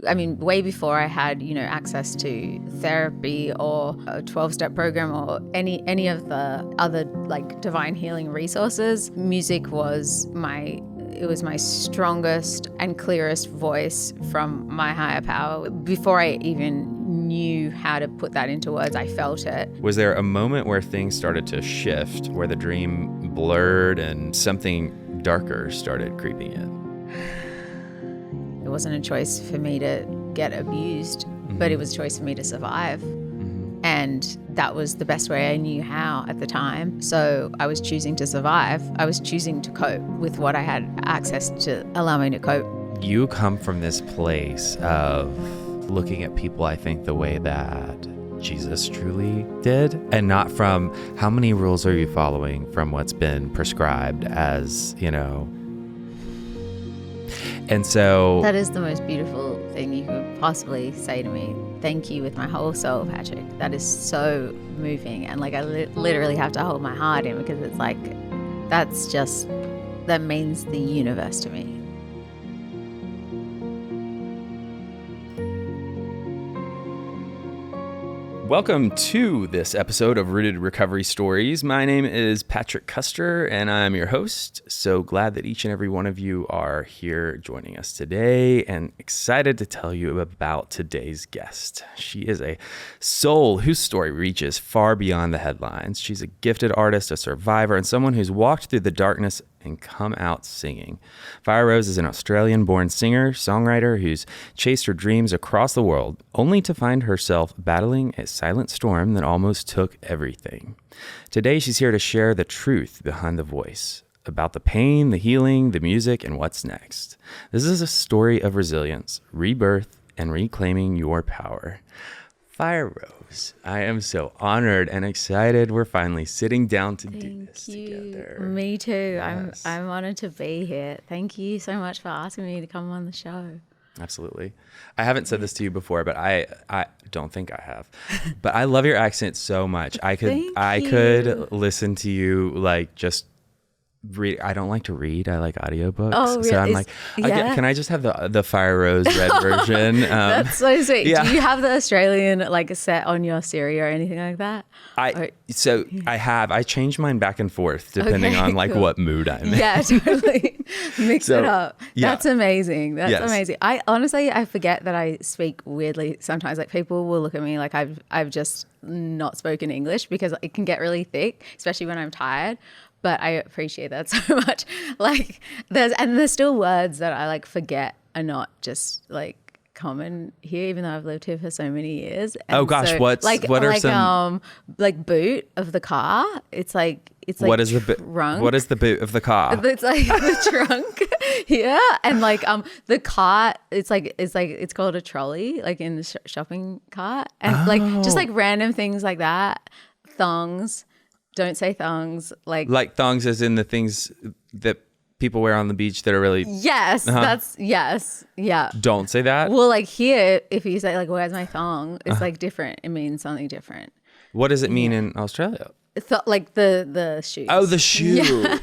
I mean, way before I had, access to therapy or a 12-step program or any of the other like divine healing resources, music was my strongest and clearest voice from my higher power. Before I even knew how to put that into words, I felt it. Was there a moment where things started to shift, where the dream blurred and something darker started creeping in? It wasn't a choice for me to get abused, but it was a choice for me to survive. And that was the best way I knew how at the time. So I was choosing to survive. I was choosing to cope with what I had access to allow me to cope. You come from this place of looking at people, I think, the way that Jesus truly did, and not from how many rules are you following from what's been prescribed as, And so that is the most beautiful thing you could possibly say to me. Thank you with my whole soul, Patrick. That is so moving. And I literally have to hold my heart in, because it's like, that means the universe to me. welcome to this episode of Rooted Recovery Stories. My name is Patrick Custer, and I'm your host. So glad that each and every one of you are here joining us today, and excited to tell you about today's guest. She is a soul whose story reaches far beyond the headlines. She's a gifted artist, a survivor, and someone who's walked through the darkness and come out singing. Firerose is an Australian-born singer-songwriter who's chased her dreams across the world, only to find herself battling a silent storm that almost took everything. Today, she's here to share the truth behind the voice, about the pain, the healing, the music, and what's next. This is a story of resilience, rebirth, and reclaiming your power. Firerose, I am so honored and excited we're finally sitting down to do this together. Me too. Yes. I'm honored to be here. Thank you so much for asking me to come on the show. Absolutely. I haven't said this to you before, but I don't think I have. But I love your accent so much. I could listen to you like just read. I don't like to read. I like audiobooks. Oh, really? So I'm like, can I just have the Firerose read version? That's so sweet. Yeah. Do you have the Australian like set on your Siri or anything like that? I have. I change mine back and forth depending on like what mood I'm in. Yeah, totally. Mix it up. Yeah. That's amazing. That's amazing. I honestly forget that I speak weirdly sometimes. Like people will look at me like I've just not spoken English because it can get really thick, especially when I'm tired. But I appreciate that so much. Like there's still words that I like forget are not just like common here, even though I've lived here for so many years. And oh gosh, so, what are some like boot of the car? It's like what is the trunk. What is the boot of the car? It's like the trunk. Yeah, and like the cart. It's called a trolley, like in the shopping cart, and like just like random things like that. Thongs. Don't say thongs. Like thongs as in the things that people wear on the beach that are really... Yes, that's... Yes, yeah. Don't say that? Well, like here, if you say like, where's my thong? It's like different. It means something different. What does it mean in Australia? Like the shoes. Oh, the shoe. Yeah.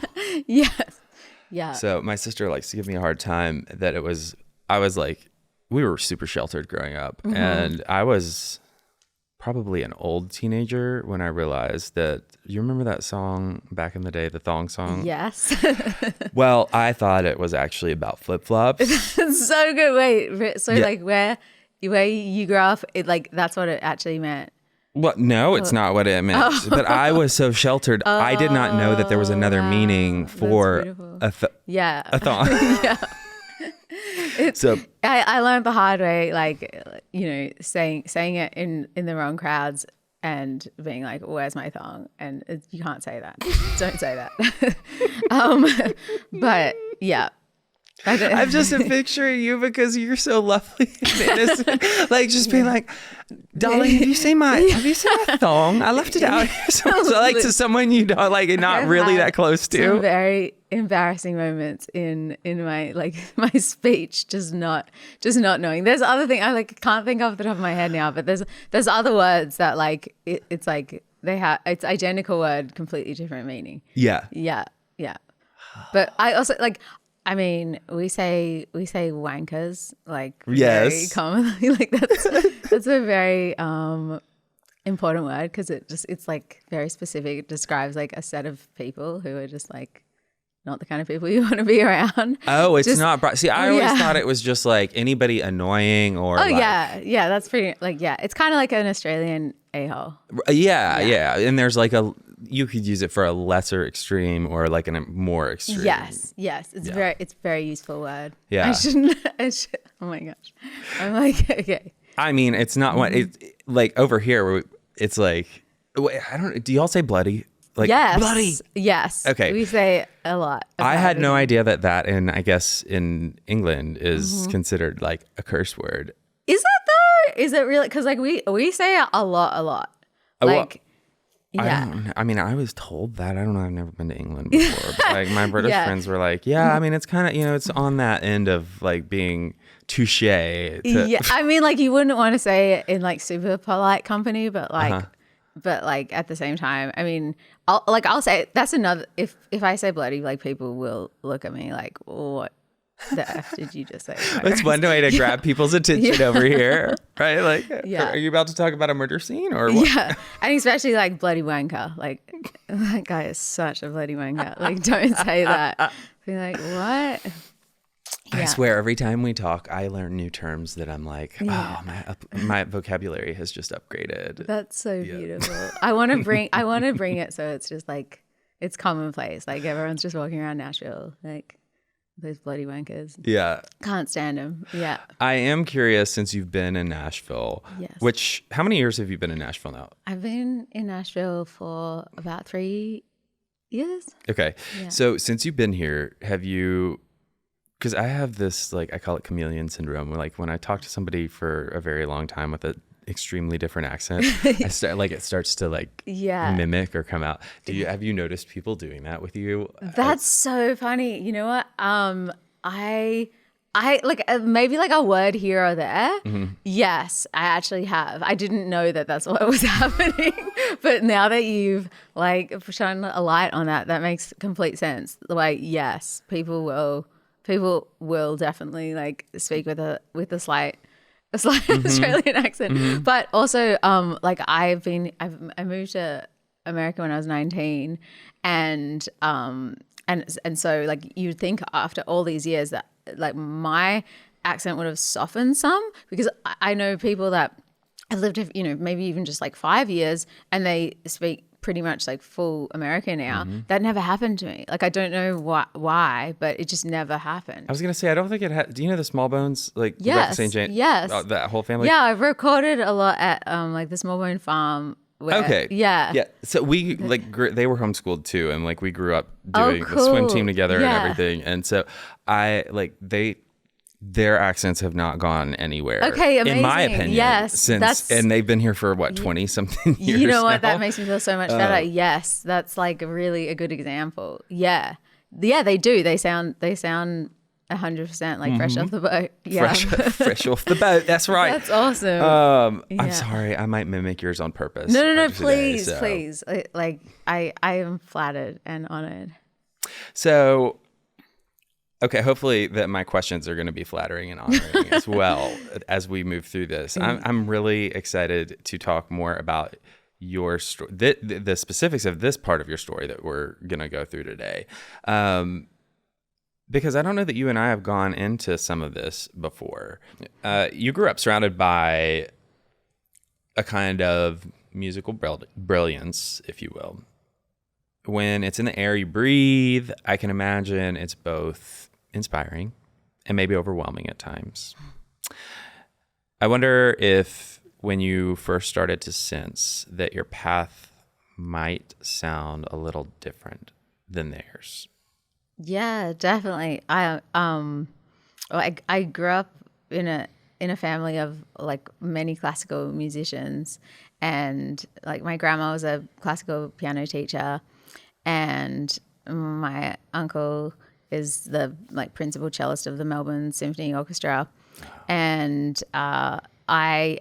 Yes. Yeah. So my sister likes to give me a hard time that I was like, we were super sheltered growing up. Mm-hmm. And I was probably an old teenager when I realized that, you remember that song back in the day, the thong song? Yes. Well, I thought it was actually about flip-flops. So good. Wait, so like where you grew up, that's what it actually meant. Well, no, it's not what it meant. Oh. But I was so sheltered. I did not know that there was another meaning for a thong. Yeah. So I learned the hard way, like, saying it in the wrong crowds and being like, where's my thong? And you can't say that. Don't say that. But yeah. I'm just picturing you because you're so lovely and innocent. Like just being like, darling, have you seen my thong? I left it out here. So like to someone you don't like and not really that close to. Some very embarrassing moments in my speech, just not knowing. There's other thing I can't think off the top of my head now, but there's other words that like it's like it's identical word, completely different meaning. Yeah. Yeah. Yeah. But I also I mean, we say wankers like very Yes. commonly. Like that's a very important word because it's like very specific. It describes like a set of people who are just like not the kind of people you want to be around. Oh, it's just, not. See, I always thought it was just like anybody annoying or. Oh like, yeah, that's pretty. Like it's kind of like an Australian a-hole. Yeah, and there's like you could use it for a lesser extreme or like a more extreme. Yes, it's very useful word. Yeah. I shouldn't. Oh my gosh, I'm like okay. I mean, it's not what it like over here. It's like I don't. Do y'all say bloody? Like yes, bloody. Yes. Okay. We say a lot. I had no idea that in I guess in England is considered like a curse word. Is that though? Is it really? Because like we say it a lot. Like. Yeah. I mean, I was told that. I don't know. I've never been to England before. But like my British friends were like, yeah, I mean, it's kind of, it's on that end of like being touche. Yeah. I mean, like you wouldn't want to say it in like super polite company, but like, at the same time, I mean, I'll say that's another, if I say bloody, like people will look at me like, what the F did you just say? That's one way to grab people's attention over here, right? Like, are you about to talk about a murder scene or what? Yeah, and especially like bloody wanker. Like that guy is such a bloody wanker. Like, don't say that. Be like, what? I swear, every time we talk, I learn new terms that I'm like, oh, my vocabulary has just upgraded. That's so beautiful. I want to bring it so it's just like it's commonplace. Like everyone's just walking around Nashville, like. Those bloody wankers. Yeah. Can't stand them. Yeah. I am curious, since you've been in Nashville. Yes. How many years have you been in Nashville now? I've been in Nashville for about 3 years. Okay. Yeah. So since you've been here, have you, because I have this, like, I call it chameleon syndrome. Like when I talk to somebody for a very long time with an extremely different accent, it starts to like mimic or come out. Have you noticed people doing that with you? That's so funny. You know what? I like maybe like a word here or there. Mm-hmm. Yes, I actually have. I didn't know that that's what was happening, but now that you've like shone a light on that, that makes complete sense. Like, yes, people will definitely like speak with a slight Australian accent, but also like I moved to America when I was 19, and so like you'd think after all these years that like my accent would have softened some, because I know people that have lived, maybe even just like 5 years and they speak pretty much like full American now. That never happened to me. Like I don't know why, but it just never happened. I was gonna say, I don't think it had. Do you know the Small Bones, like yes, St. James? Yes, that whole family. Yeah, I've recorded a lot at like the Small Bone Farm. Okay. Yeah. So we like they were homeschooled too, and like we grew up doing the swim team together and everything, and so I like their accents have not gone anywhere. Okay, amazing. In my opinion, yes, and they've been here for what 20 something years. You know what? Now? That makes me feel so much better. Yes, that's like really a good example. Yeah, they do. They sound 100% like fresh off the boat. Yeah, fresh off the boat. That's right. That's awesome. I'm sorry, I might mimic yours on purpose. No, please. Like I am flattered and honored. So. Okay, hopefully that my questions are going to be flattering and honoring as well as we move through this. I'm really excited to talk more about your story, the specifics of this part of your story that we're going to go through today. Because I don't know that you and I have gone into some of this before. You grew up surrounded by a kind of musical brilliance, if you will. When it's in the air you breathe, I can imagine it's both inspiring and maybe overwhelming at times. I wonder if when you first started to sense that your path might sound a little different than theirs. Yeah, definitely. I grew up in a family of like many classical musicians, and like my grandma was a classical piano teacher, and my uncle is the like principal cellist of the Melbourne Symphony Orchestra, and I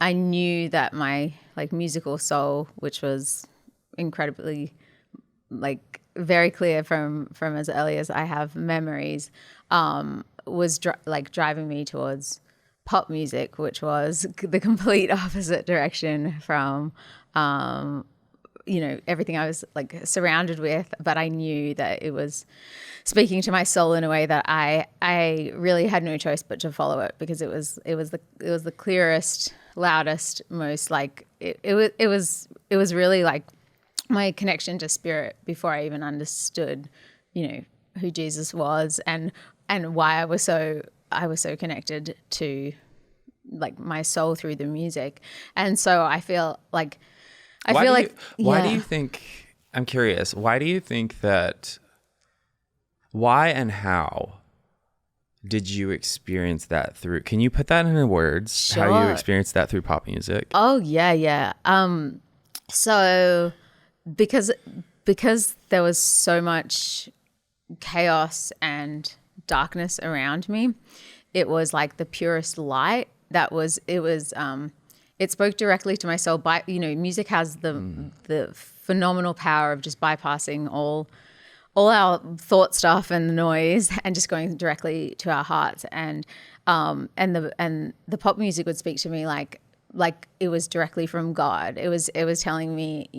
knew that my like musical soul, which was incredibly like very clear from as early as I have memories, was driving me towards pop music, which was the complete opposite direction from everything I was like surrounded with. But I knew that it was speaking to my soul in a way that I really had no choice but to follow it, because it was the clearest, loudest, most like it was really like my connection to spirit before I even understood, who Jesus was and why I was so connected to like my soul through the music. And so I feel like why do you think, I'm curious, why do you think that, why and how did you experience that through, can you put that into words? Sure. How you experienced that through pop music? Oh yeah. So because there was so much chaos and darkness around me, it was like the purest light. It spoke directly to my soul. Music has the phenomenal power of just bypassing all our thought stuff and the noise and just going directly to our hearts. And the pop music would speak to me like it was directly from God. It was telling me,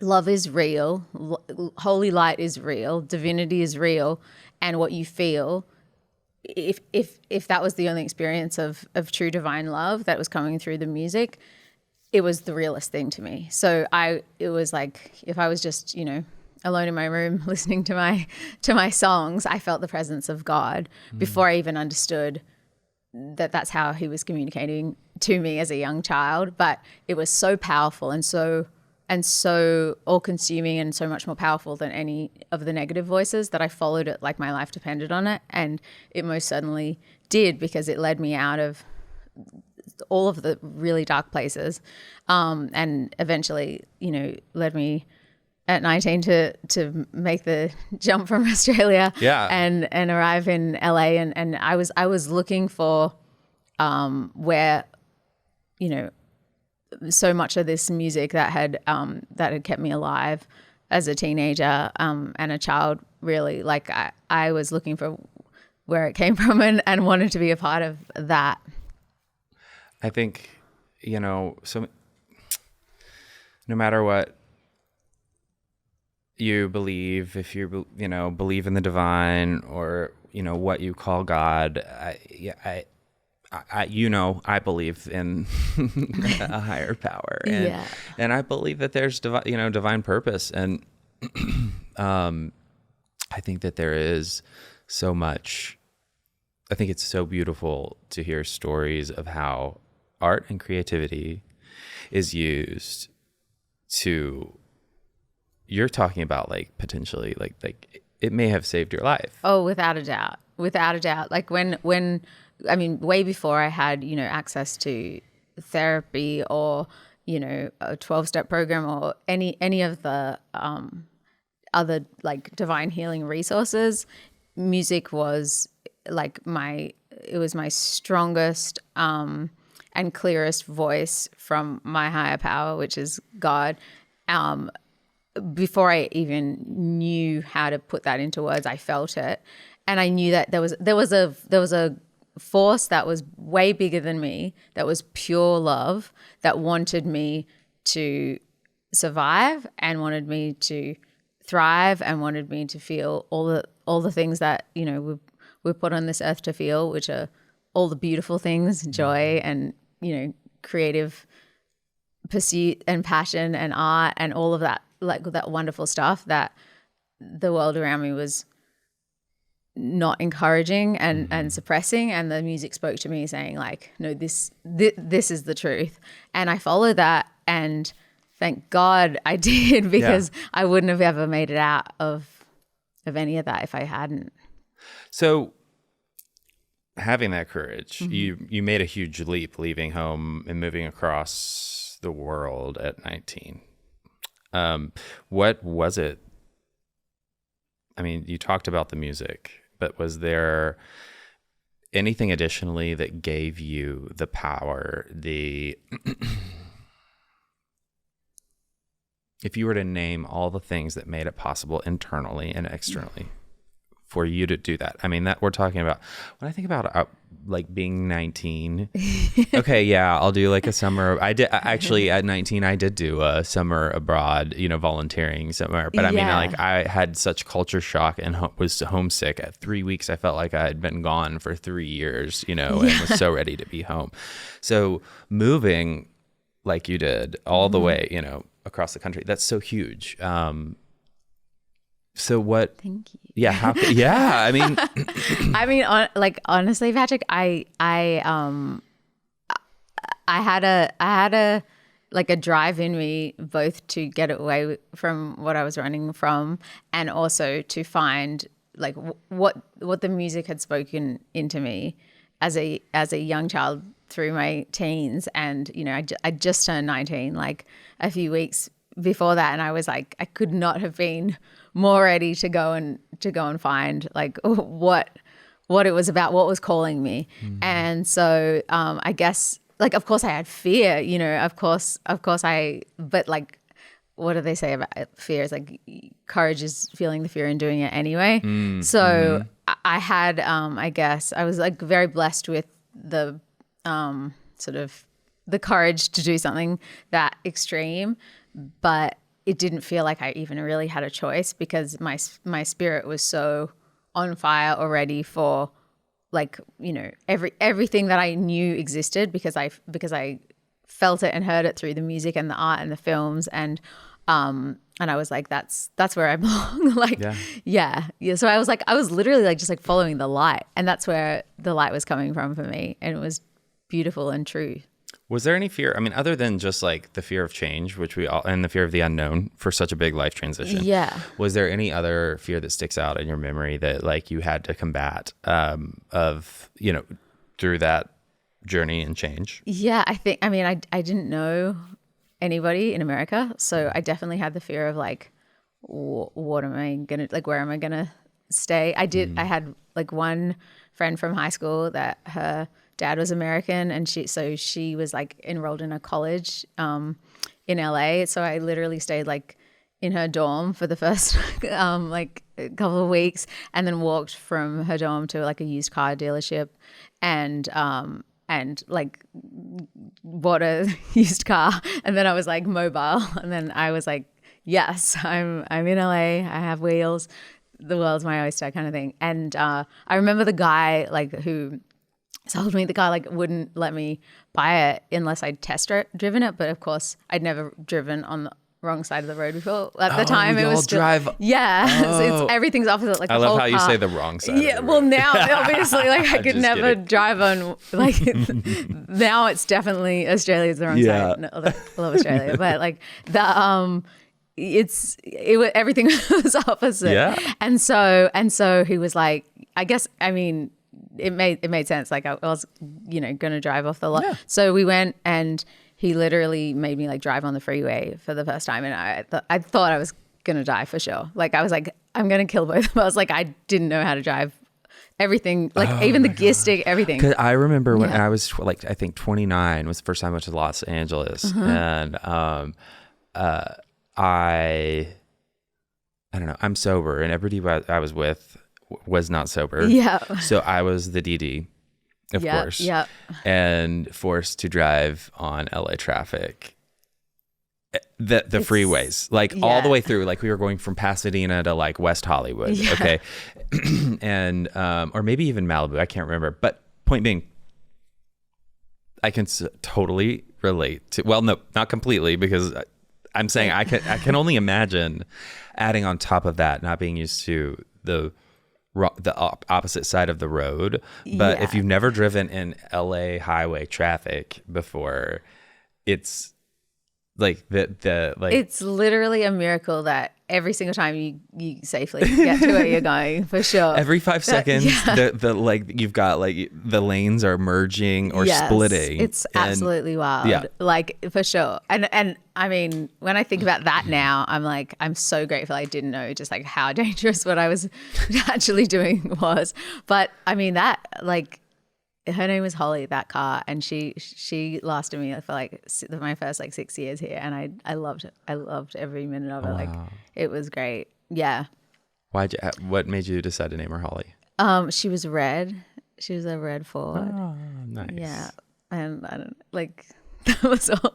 love is real, holy light is real, divinity is real, and what you feel, if that was the only experience of true divine love that was coming through the music, it was the realest thing to me. So it was like if I was just, alone in my room listening to my songs, I felt the presence of God before I even understood that that's how he was communicating to me as a young child. But it was so powerful and so all-consuming and so much more powerful than any of the negative voices that I followed it like my life depended on it. And it most certainly did, because it led me out of all of the really dark places, and eventually, led me at 19 to make the jump from Australia and arrive in LA. And I was looking for where, so much of this music that had kept me alive as a teenager and a child, really, like I was looking for where it came from and wanted to be a part of that. I think, so no matter what you believe, if you, believe in the divine or, what you call God, I believe in a higher power, and I believe that there's divine purpose, and I think that there is so much. I think it's so beautiful to hear stories of how art and creativity is used to. You're talking about like potentially like it may have saved your life. Oh, without a doubt. Like when I mean, way before I had, access to therapy or, a 12-step program or any of the other like divine healing resources, music was like my strongest and clearest voice from my higher power, which is God. Before I even knew how to put that into words, I felt it. And I knew that there was a force that was way bigger than me, that was pure love, that wanted me to survive and wanted me to thrive and wanted me to feel all the things that, we're put on this earth to feel, which are all the beautiful things, joy and, creative pursuit and passion and art and all of that, like that wonderful stuff that the world around me was not encouraging and suppressing. And the music spoke to me saying like, no, this is the truth. And I followed that, and thank God I did, because I wouldn't have ever made it out of any of that if I hadn't. So having that courage, you made a huge leap, leaving home and moving across the world at 19. What was it? I mean, you talked about the music, but was there anything additionally that gave you the power, the if you were to name all the things that made it possible internally and externally for you to do that. I mean, that we're talking about, when I think about like being 19, okay, yeah, I'll do like a summer. I did actually at 19, I did do a summer abroad, volunteering somewhere. But I mean, like I had such culture shock and was homesick. At 3 weeks, I felt like I had been gone for 3 years, and was so ready to be home. So moving like you did all the way, across the country, that's so huge. So what? Thank you. Yeah. Yeah. I mean, honestly, Patrick, I had a like a drive in me, both to get away from what I was running from, and also to find like what the music had spoken into me as a young child through my teens. And I just turned 19 like a few weeks before that, and I was like, I could not have been more ready to go and find like what it was about, what was calling me. Mm-hmm. And so I guess like, of course I had fear, of course but like, what do they say about fear? It's like courage is feeling the fear and doing it anyway. Mm-hmm. So I had, I guess I was like very blessed with the sort of the courage to do something that extreme, but it didn't feel like I even really had a choice, because my spirit was so on fire already for like, everything that I knew existed, because I felt it and heard it through the music and the art and the films, and I was like, that's where I belong. Like, yeah. So I was literally like just like following the light, and that's where the light was coming from for me, and it was beautiful and true. Was there any fear? I mean, other than just like the fear of change, which we all, and the fear of the unknown for such a big life transition. Yeah. Was there any other fear that sticks out in your memory that like you had to combat through that journey and change? Yeah, I didn't know anybody in America. So I definitely had the fear of like, what am I going to, like, where am I going to stay? I had like one friend from high school that her dad was American, and she was like enrolled in a college in LA. So I literally stayed like in her dorm for the first like a couple of weeks, and then walked from her dorm to like a used car dealership, and like bought a used car, and then I was like mobile, and then I was like, yes, I'm in LA, I have wheels, the world's my oyster kind of thing. And I remember the guy like who sold me, the guy like wouldn't let me buy it unless I'd driven it. But of course I'd never driven on the wrong side of the road before. At the time it was still, drive. Yeah. So it's everything's opposite. Like I love how you say the wrong side. Yeah. Well, now obviously like I could never drive on like now it's definitely Australia's the wrong side. No, I love Australia, but like the everything was opposite. Yeah. And so he was like, I guess, I mean, it made sense. Like I was, going to drive off the lot. Yeah. So we went, and he literally made me like drive on the freeway for the first time. And I thought I was going to die for sure. Like I was like, I'm going to kill both of us. Like I didn't know how to drive everything, like even the gear stick, everything. Cause I remember when I was like, I think 29 was the first time I went to Los Angeles. And I don't know, I'm sober, and everybody I was with was not sober. Yeah. So I was the DD, of course. Yeah. And forced to drive on LA traffic. The freeways, like all the way through, like we were going from Pasadena to like West Hollywood. Yeah. Okay. And, or maybe even Malibu. I can't remember. But point being, I can totally relate to, well, no, not completely, because I'm saying I can only imagine adding on top of that, not being used to the opposite side of the road. But if you've never driven in LA highway traffic before, it's like it's literally a miracle that every single time you safely get to where you're going, for sure. Every 5 seconds, the like you've got like the lanes are merging or splitting. It's absolutely wild. Yeah. Like for sure. And I mean, when I think about that now, I'm like, I'm so grateful I didn't know just like how dangerous what I was actually doing was. But I mean that like her name was Holly, that car, and she lasted me for like my first like 6 years here, and I loved it. I loved every minute of it. Wow. Like it was great. Yeah. What made you decide to name her Holly? She was red. She was a red Ford. Oh, nice. Yeah, and I don't like that was all.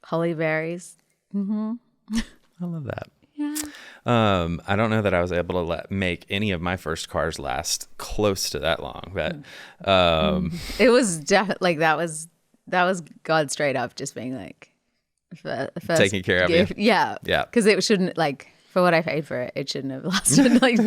Holly berries. Mm-hmm. I love that. Yeah. I don't know that I was able to make any of my first cars last close to that long, but it was definitely like that was God straight up just being like first taking care of gift. you. Yeah. Yeah. Because it shouldn't like for what I paid for it, it shouldn't have lasted like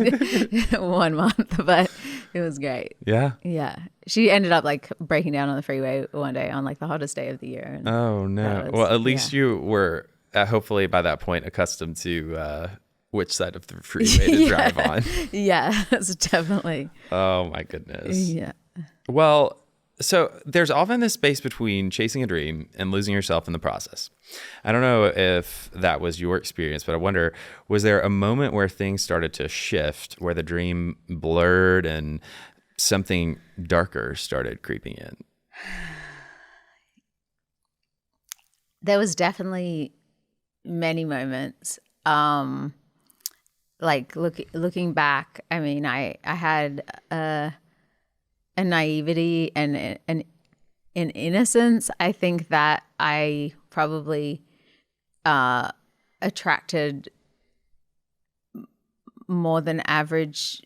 1 month, but it was great. Yeah. Yeah. She ended up like breaking down on the freeway one day on like the hottest day of the year. And oh no. Well, at least you were hopefully by that point accustomed to which side of the freeway to drive on. Yeah, that's definitely. Oh my goodness. Yeah. Well, so there's often this space between chasing a dream and losing yourself in the process. I don't know if that was your experience, but I wonder, was there a moment where things started to shift, where the dream blurred and something darker started creeping in? There was definitely many moments. Like looking back, I mean, I had a naivety and an innocence. I think that I probably attracted more than average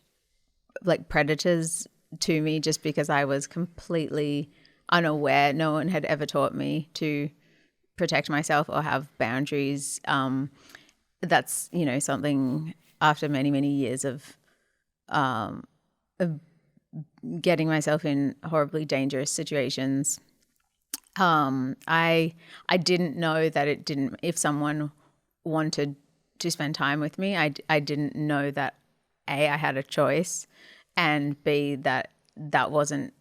like predators to me just because I was completely unaware. No one had ever taught me to protect myself or have boundaries. That's, something after many, many years of getting myself in horribly dangerous situations. I didn't know that if someone wanted to spend time with me, I didn't know that A, I had a choice, and B, that wasn't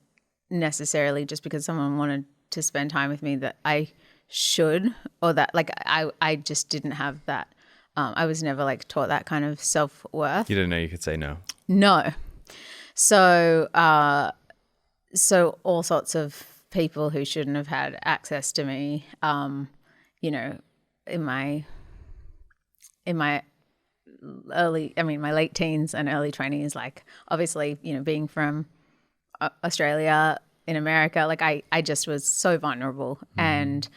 necessarily just because someone wanted to spend time with me that I should, or that like I just didn't have that. I was never like taught that kind of self-worth. You didn't know you could say no. No. So all sorts of people who shouldn't have had access to me, in my my late teens and early 20s, like obviously, being from Australia in America, like I just was so vulnerable. And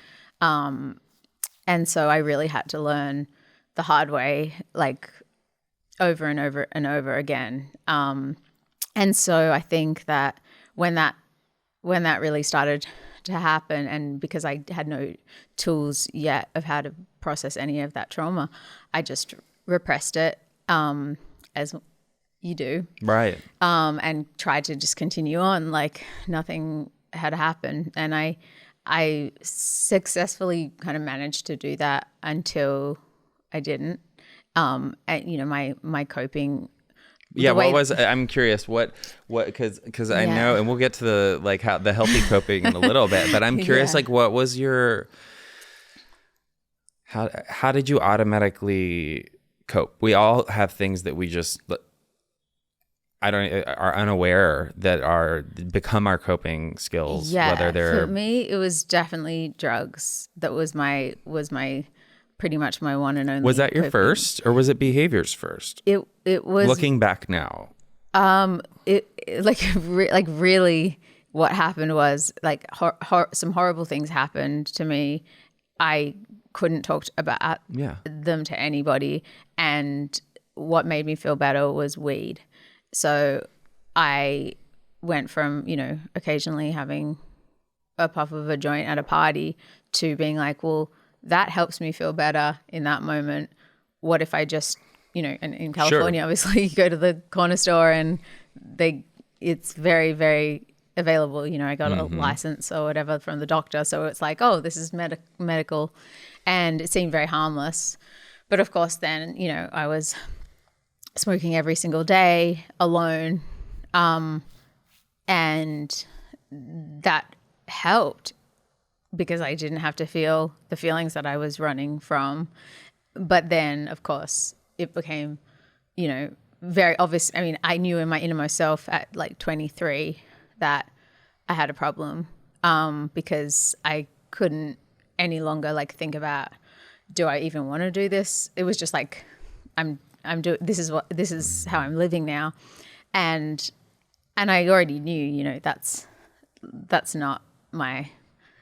so I really had to learn the hard way, like over and over and over again. And so I think that when that really started to happen, and because I had no tools yet of how to process any of that trauma, I just repressed it, as you do. Right. And tried to just continue on like nothing had happened. And I successfully kind of managed to do that until I didn't. And my coping. Yeah, I'm curious because I know, and we'll get to the healthy coping in a little bit, but I'm curious, like, what was how did you automatically cope? We all have things that we just are unaware that become our coping skills. Yeah, whether they're, for me, it was definitely drugs. That was my pretty much my one and only. Was that your coping. first, or was it behaviors first? It was. Looking back now. Really what happened was like some horrible things happened to me. I couldn't talk about them to anybody, and what made me feel better was weed. So I went from, occasionally having a puff of a joint at a party to being like, well, that helps me feel better in that moment. What if I just, and in California, obviously you go to the corner store and it's very, very available. I got a license or whatever from the doctor. So it's like, oh, this is medical. And it seemed very harmless. But of course then, I was smoking every single day alone. And that helped because I didn't have to feel the feelings that I was running from. But then, of course, it became, very obvious. I mean, I knew in my innermost self at like 23 that I had a problem, because I couldn't any longer like think about, do I even want to do this? It was just like, this is how I'm living now. And I already knew, you know, that's not my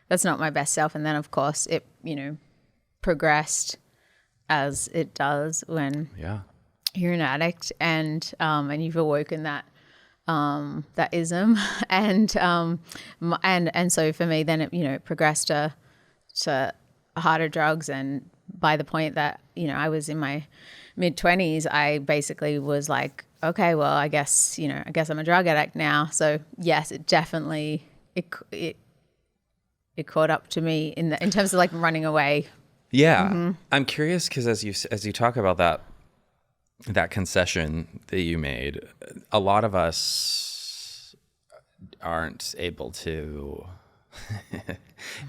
best self. And then of course it, you know, progressed as it does when you're an addict, and you've awoken that ism, and so for me then it, you know, it progressed to harder drugs, and by the point that, you know, I was in my mid-20s, I basically was like, okay, well, I guess I'm a drug addict now. So yes, it definitely it caught up to me in terms of like running away. Yeah. I'm curious because as you talk about that concession that you made, a lot of us aren't able to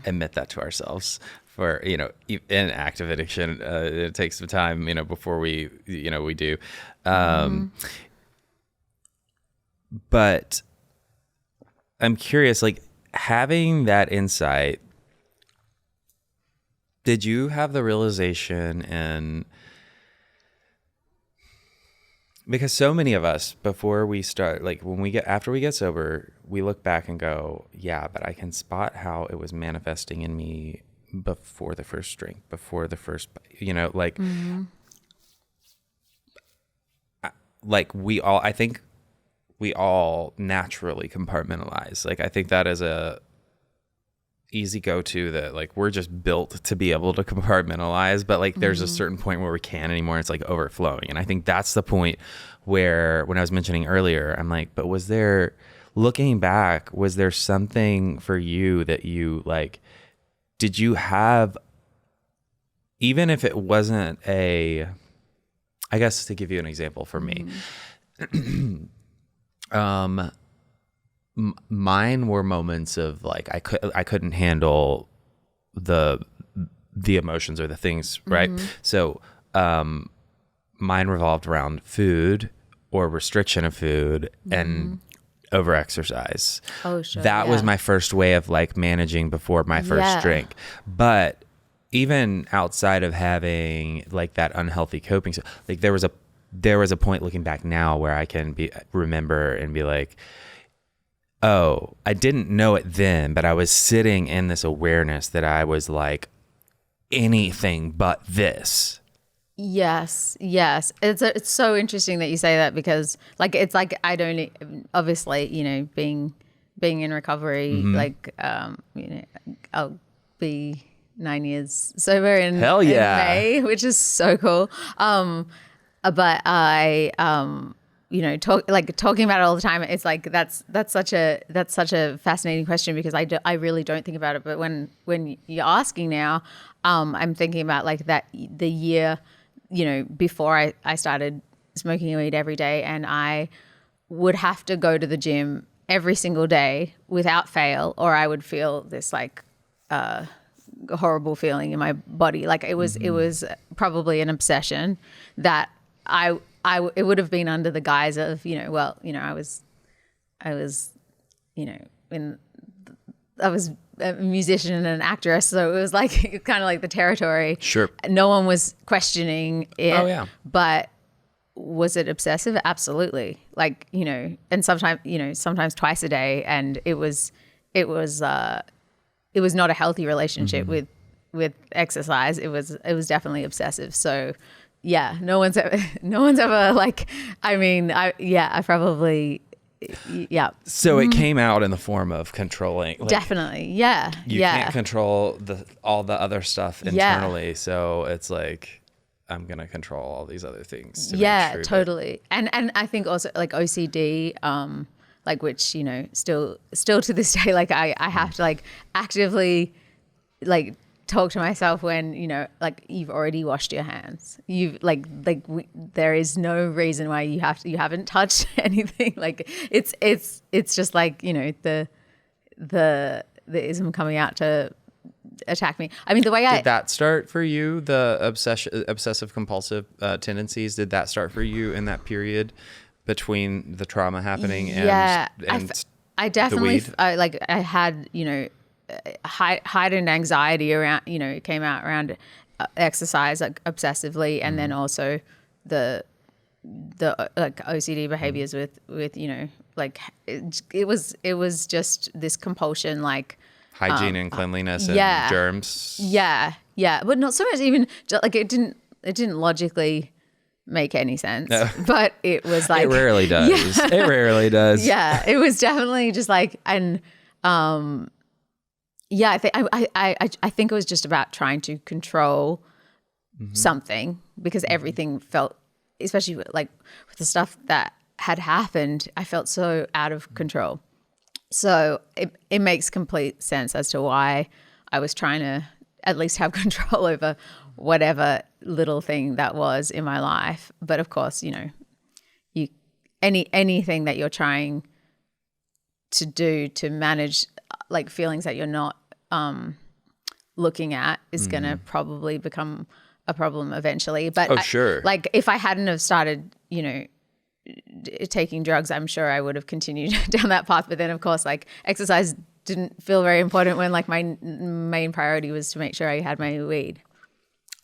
admit that to ourselves. For, you know, in active addiction, it takes some time, you know, before we do. But I'm curious, like, having that insight, did you have the realization, and because so many of us, before we start, like after we get sober, we look back and go, yeah, but I can spot how it was manifesting in me before the first drink, before the first, you know, like, I think we all naturally compartmentalize. Like, I think that is a easy go-to, that like we're just built to be able to compartmentalize, but like there's a certain point where we can't anymore. It's like overflowing. And I think that's the point where, when I was mentioning earlier, I'm like, but looking back, was there something for you that you like, did you have, even if it wasn't I guess to give you an example for me, mine were moments of like, I couldn't handle the emotions or the things, right? So mine revolved around food or restriction of food and over exercise. Oh, sure. That was my first way of like managing before my first drink. But even outside of having like that unhealthy coping, so like there was a point looking back now where I can remember and be like, oh, I didn't know it then, but I was sitting in this awareness that I was like anything but this. Yes. It's so interesting that you say that, because like, it's like, I don't, obviously, you know, being in recovery, like, you know, I'll be 9 years sober in May, which is so cool. But I, you know, talking about it all the time. It's like, that's such a fascinating question, because I really don't think about it. But when you're asking now, I'm thinking about like the year, you know, before I started smoking weed every day, and I would have to go to the gym every single day without fail, or I would feel this like horrible feeling in my body. Like it was probably an obsession that it would have been under the guise of, you know, well, you know, I was, you know, I was a musician and an actress, so it was like kind of like the territory. Sure. No one was questioning it. Oh yeah. But was it obsessive? Absolutely. Like, you know, and sometimes twice a day, and it was not a healthy relationship with exercise. It was definitely obsessive. So yeah, no one's ever like, I mean, I probably, yeah. So it came out in the form of controlling. Like, definitely. Yeah. You can't control all the other stuff internally. So it's like, I'm going to control all these other things. Yeah, totally. And I think also like OCD, like, which, you know, still to this day, like I have to like actively like talk to myself when, you know, like you've already washed your hands. You've there is no reason why you haven't touched anything. Like it's just like, you know, the ism coming out to attack me. I mean, did that start for you? The obsessive compulsive tendencies, did that start for you in that period between the trauma happening and I definitely weed? I had, heightened anxiety around, it came out around exercise, like obsessively, and then also the like OCD behaviors with like it was just this compulsion, like Hygiene and cleanliness and germs. Yeah, but not so much even like it didn't logically make any sense, but it was like It rarely does. It rarely does. Yeah, it was definitely just like, and I think I think it was just about trying to control something, because everything felt, especially like with the stuff that had happened, I felt so out of control. So it makes complete sense as to why I was trying to at least have control over whatever little thing that was in my life. But of course, anything that you're trying to do to manage like feelings that you're not looking at is going to probably become a problem eventually. But sure. Like if I hadn't have started, taking drugs, I'm sure I would have continued down that path. But then of course, like exercise didn't feel very important when like my main priority was to make sure I had my weed.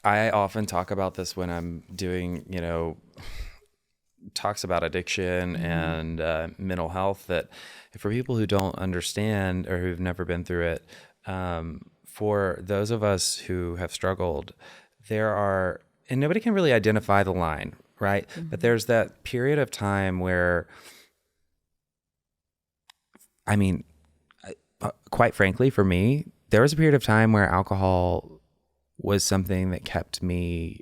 I often talk about this when I'm doing, talks about addiction and mental health, that for people who don't understand or who've never been through it, for those of us who have struggled, and nobody can really identify the line, right? But there's that period of time where, I mean, quite frankly, for me, there was a period of time where alcohol was something that kept me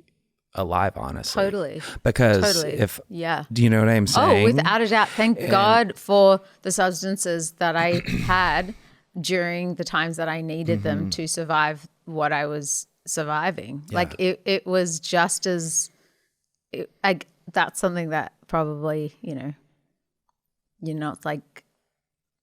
alive, honestly. Totally. Because do you know what I'm saying? Oh, without a doubt. Thank God for the substances that I had during the times that I needed them to survive what I was surviving. Yeah. Like it was just as, that's something that probably, you're not like,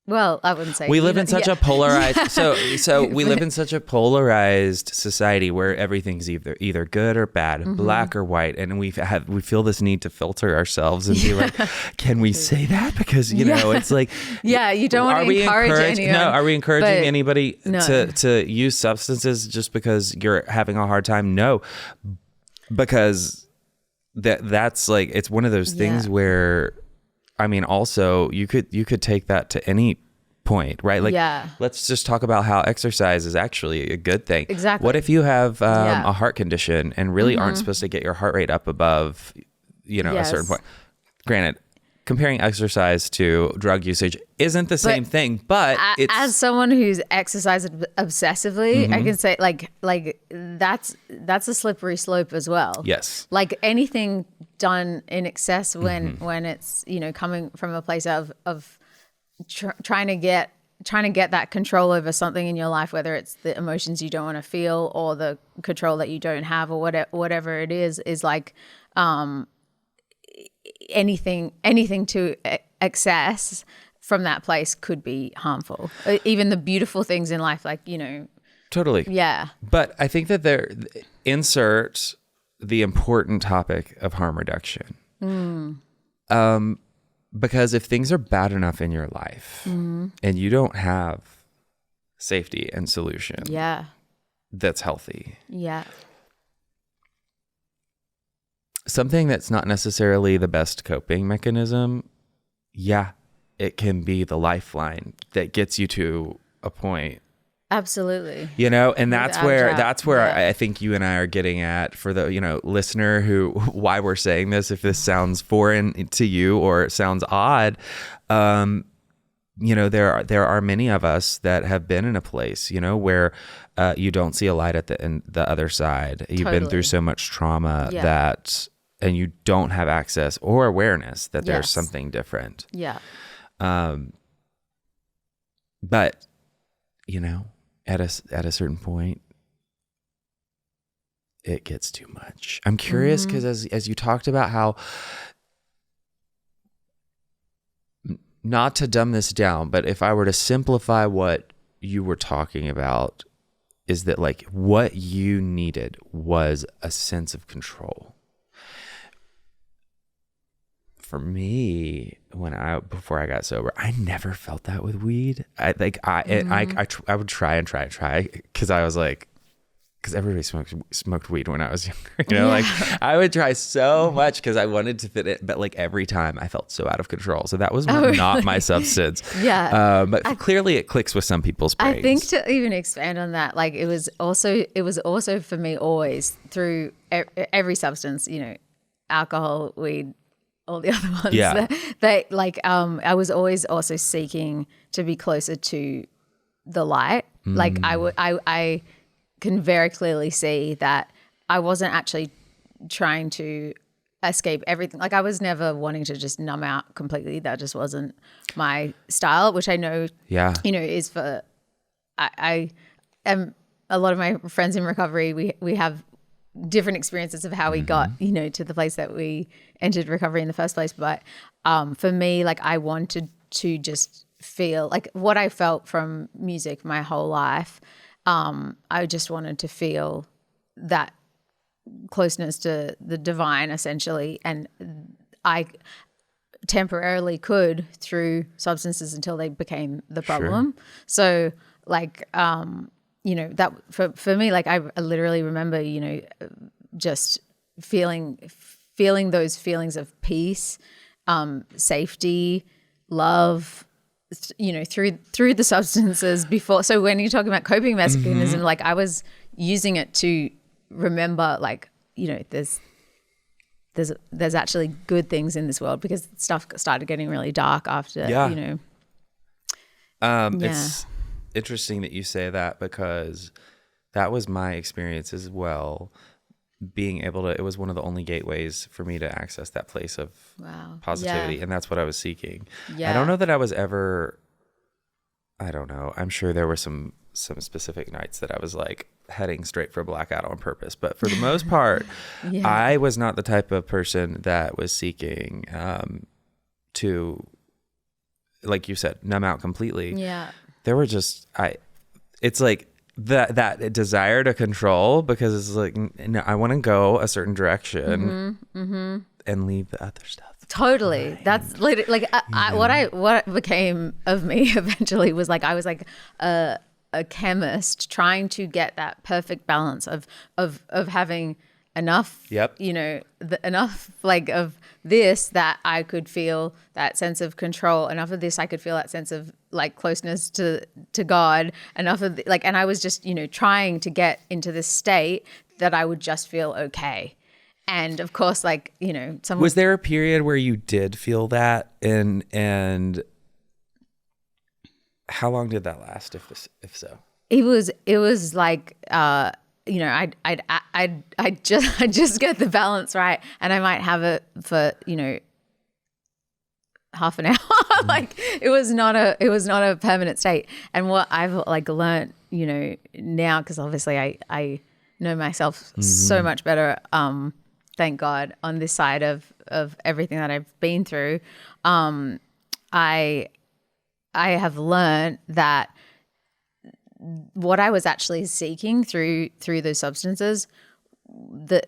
well, I wouldn't say we live in such a polarized. So we live in such a polarized society where everything's either good or bad, black or white, and we feel this need to filter ourselves and be like, can we say that? Because it's like, you don't want to encourage anyone. No, are we encouraging anybody to use substances just because you're having a hard time? No, because that's like, it's one of those things where, I mean, also you could take that to any point, right? Like, let's just talk about how exercise is actually a good thing. Exactly. What if you have a heart condition and really aren't supposed to get your heart rate up above, a certain point? Granted, comparing exercise to drug usage isn't the same thing, but it's, as someone who's exercised obsessively, I can say like that's a slippery slope as well. Yes. Like anything done in excess when it's coming from a place of trying to get that control over something in your life, whether it's the emotions you don't want to feel or the control that you don't have or whatever it is like anything to excess from that place could be harmful. Even the beautiful things in life, like, totally. Yeah. But I think that insert the important topic of harm reduction. Because if things are bad enough in your life and you don't have safety and solution that's healthy. Yeah. Something that's not necessarily the best coping mechanism, it can be the lifeline that gets you to a point. Absolutely. And that's where I think you and I are getting at, for the, listener why we're saying this, if this sounds foreign to you or it sounds odd, there are many of us that have been in a place, where you don't see a light at the other side. You've been through so much trauma and you don't have access or awareness that there's something different. Yeah. But, at a certain point, it gets too much. I'm curious because as you talked about how, not to dumb this down, but if I were to simplify what you were talking about, is that like what you needed was a sense of control. for me, before I got sober, I never felt that with weed. I would try and try because I was like, because everybody smoked weed when I was younger, like I would try so much because I wanted to fit it, but like every time I felt so out of control. So that was not my substance. But clearly it clicks with some people's brains. I think to even expand on that, like it was also for me always through every substance, alcohol, weed, all the other ones. Yeah. That like I was always also seeking to be closer to the light. Like I can very clearly see that I wasn't actually trying to escape everything. Like I was never wanting to just numb out completely. That just wasn't my style, which I know, is for, I am, a lot of my friends in recovery, we have different experiences of how we got, to the place that we entered recovery in the first place. But for me, like I wanted to just feel like what I felt from music my whole life. I just wanted to feel that closeness to the divine, essentially, and I temporarily could through substances until they became the problem. Sure. So, like, that for me, like, I literally remember, just feeling those feelings of peace, safety, love, through the substances before. So when you're talking about coping mechanism, like I was using it to remember, like, there's actually good things in this world, because stuff started getting really dark after, It's interesting that you say that, because that was my experience as well. Being able to, it was one of the only gateways for me to access that place of positivity. And that's what I was seeking. I don't know that I was ever, I don't know. I'm sure there were some specific nights that I was like heading straight for blackout on purpose. But for the most part, I was not the type of person that was seeking to, like you said, numb out completely. Yeah. There were just, it's like, that desire to control, because it's like, no, I want to go a certain direction and leave the other stuff. Totally. That's like what became of me eventually was like, I was like a chemist trying to get that perfect balance of having enough, enough like of this that I could feel that sense of control, enough of this I could feel that sense of like closeness to God, enough of and I was just trying to get into this state that I would just feel okay. And of course, like was there a period where you did feel that, and how long did that last, if so? It was like I'd just get the balance right, and I might have it for half an hour. Like it was not a permanent state. And what I've like learned now, because obviously I know myself so much better, thank God, on this side of everything that I've been through, I have learned that what I was actually seeking through those substances,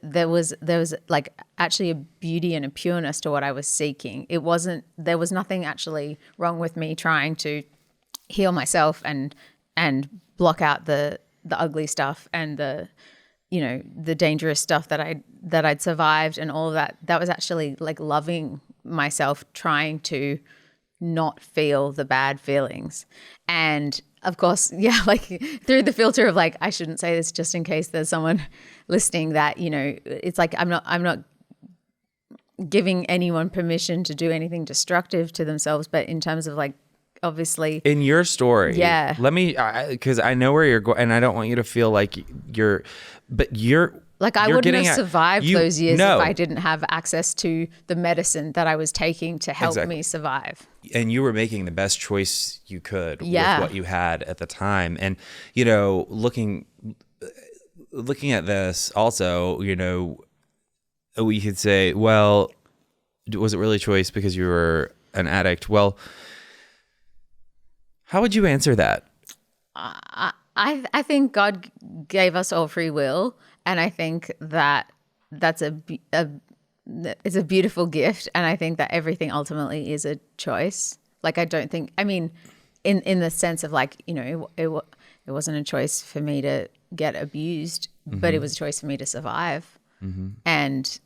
there was like actually a beauty and a pureness to what I was seeking. There was nothing actually wrong with me trying to heal myself and block out the ugly stuff and the dangerous stuff that I'd survived and all of that. That was actually like loving myself, trying to not feel the bad feelings. And of course, like through the filter of like, I shouldn't say this just in case there's someone listening that, it's like, I'm not giving anyone permission to do anything destructive to themselves, but in terms of like, obviously in your story, let me, because I know where you're going, and I don't want you to feel like you're like, I wouldn't have survived those years if I didn't have access to the medicine that I was taking to help me survive. And you were making the best choice you could with what you had at the time. And, looking at this also, we could say, well, was it really choice because you were an addict? Well, how would you answer that? I think God gave us all free will. And I think that that's it's a beautiful gift, and I think that everything ultimately is a choice. Like, I don't think, I mean, in the sense of like, you know, it wasn't a choice for me to get abused, but it was a choice for me to survive. And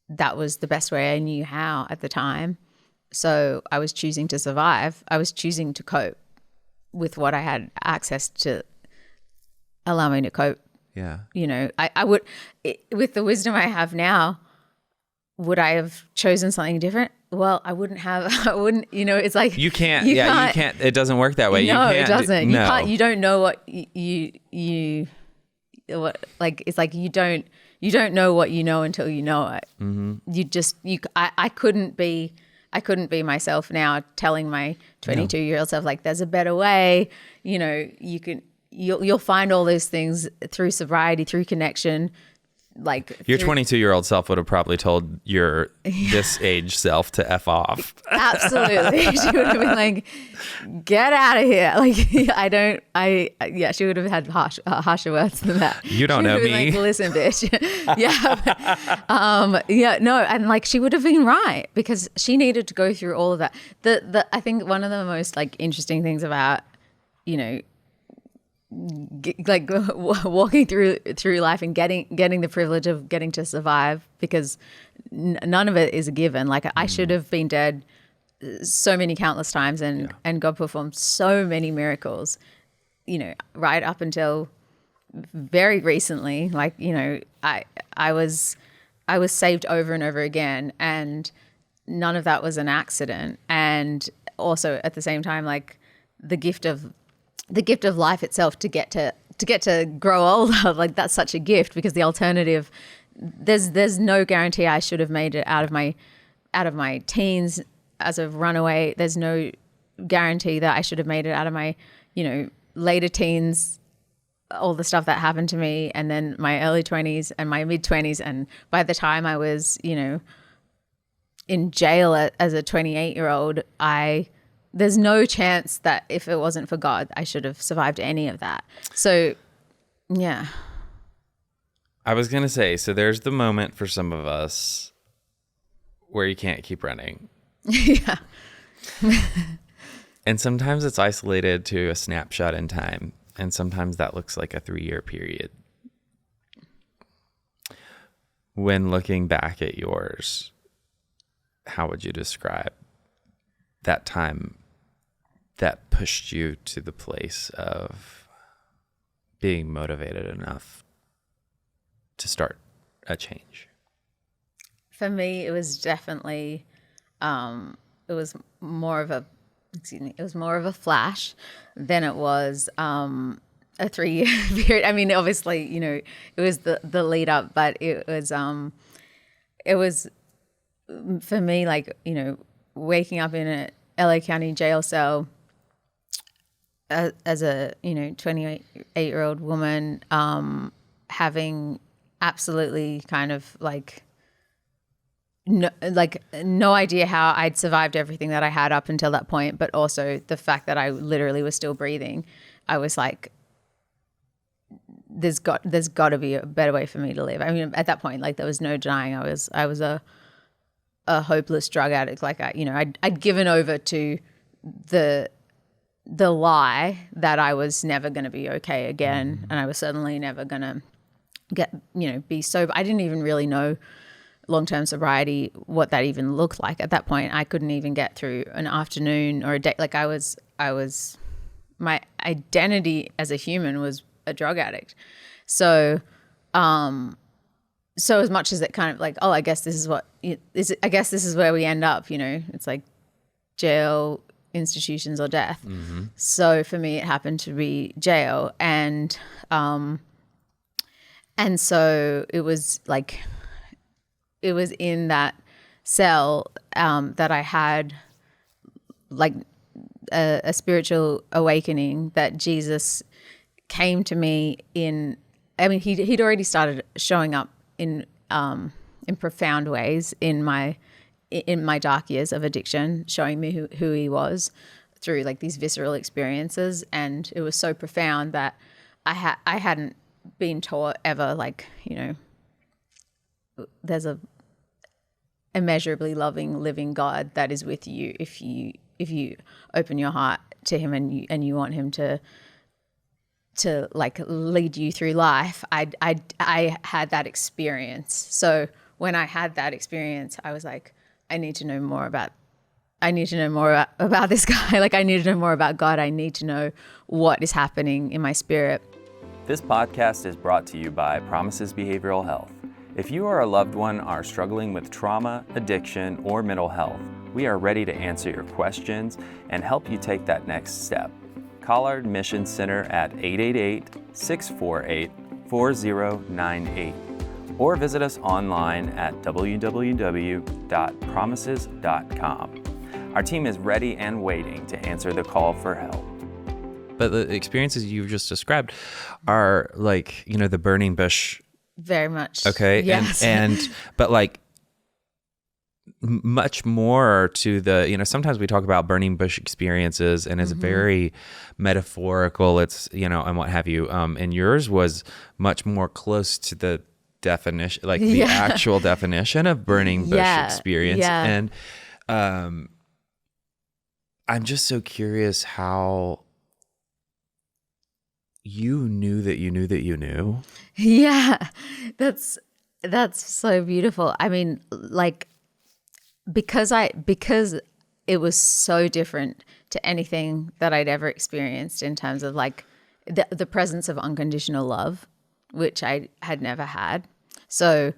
that was the best way I knew how at the time. So I was choosing to survive. I was choosing to cope with what I had access to allow me to cope. Yeah. You know, I would, with the wisdom I have now, would I have chosen something different? Well, I wouldn't, you know, it's like. You can't, it doesn't work that way. No, you can't, it doesn't. no. You don't know what it's like you don't know what you know until you know it. I couldn't be myself now telling my 22-year-old self like there's a better way. You know, you'll find all those things through sobriety, through connection. Like your 22-year-old self would have probably told your this age self to F off. Absolutely. She would have been like, get out of here. Like, she would have had harsher words than that. You don't know me. Like, listen, bitch. And like she would have been right because she needed to go through all of that. I think one of the most like interesting things about, you know, like walking through life and getting the privilege of getting to survive, because none of it is a given. Like I should have been dead so many countless times, and God performed so many miracles, you know, right up until very recently. Like, you know, I was saved over and over again, and none of that was an accident. And also at the same time, like the gift of life itself, to get to grow older, like that's such a gift, because the alternative, there's no guarantee I should have made it out of my teens as a runaway. There's no guarantee that I should have made it out of my, you know, later teens, all the stuff that happened to me, and then my early 20s and my mid 20s. And by the time I was, you know, in jail as a 28-year-old, there's no chance that if it wasn't for God, I should have survived any of that. So, yeah. I was going to say, so there's the moment for some of us where you can't keep running. Yeah. And sometimes it's isolated to a snapshot in time. And sometimes that looks like a 3-year period. When looking back at yours, how would you describe that time that pushed you to the place of being motivated enough to start a change? For me, it was definitely, it was more of a flash than it was a 3-year period. I mean, obviously, you know, it was the lead up, but it was for me, like, you know, waking up in a LA County jail cell as a, you know, 28-year-old woman, having absolutely kind of like no idea how I'd survived everything that I had up until that point, but also the fact that I literally was still breathing. I was like, there's got to be a better way for me to live. I mean, at that point, like there was no denying I was a hopeless drug addict. Like I'd given over to the lie that I was never going to be okay again, and I was certainly never going to be sober. I didn't even really know long-term sobriety, what that even looked like at that point. I couldn't even get through an afternoon or a day. Like my identity as a human was a drug addict. So as much as it kind of like, oh, I guess this is what I guess this is where we end up, you know, it's like jail, institutions, or death. Mm-hmm. So for me, it happened to be jail. And so it was like, it was in that cell that I had like a spiritual awakening, that Jesus came to me in, I mean, he'd already started showing up in profound ways in my dark years of addiction, showing me who he was through like these visceral experiences. And it was so profound that I hadn't been taught ever, like, you know, there's immeasurably loving, living God that is with you if you open your heart to him and you want him to like lead you through life. I had that experience. So when I had that experience, I was like, I need to know more about this guy. Like, I need to know more about God. I need to know what is happening in my spirit. This podcast is brought to you by Promises Behavioral Health. If you or a loved one are struggling with trauma, addiction, or mental health, we are ready to answer your questions and help you take that next step. Call our admission center at 888-648-4098 or visit us online at www.promises.com. Our team is ready and waiting to answer the call for help. But the experiences you've just described are like, the burning bush. Very much. Okay. Yes. But like much more to the, sometimes we talk about burning bush experiences and it's very metaphorical. It's, and what have you. And yours was much more close to the definition, like the actual definition of burning bush experience. Yeah. And I'm just so curious how you knew that you knew that you knew. Yeah, that's so beautiful. I mean, like, because it was so different to anything that I'd ever experienced in terms of like the presence of unconditional love, which I had never had. So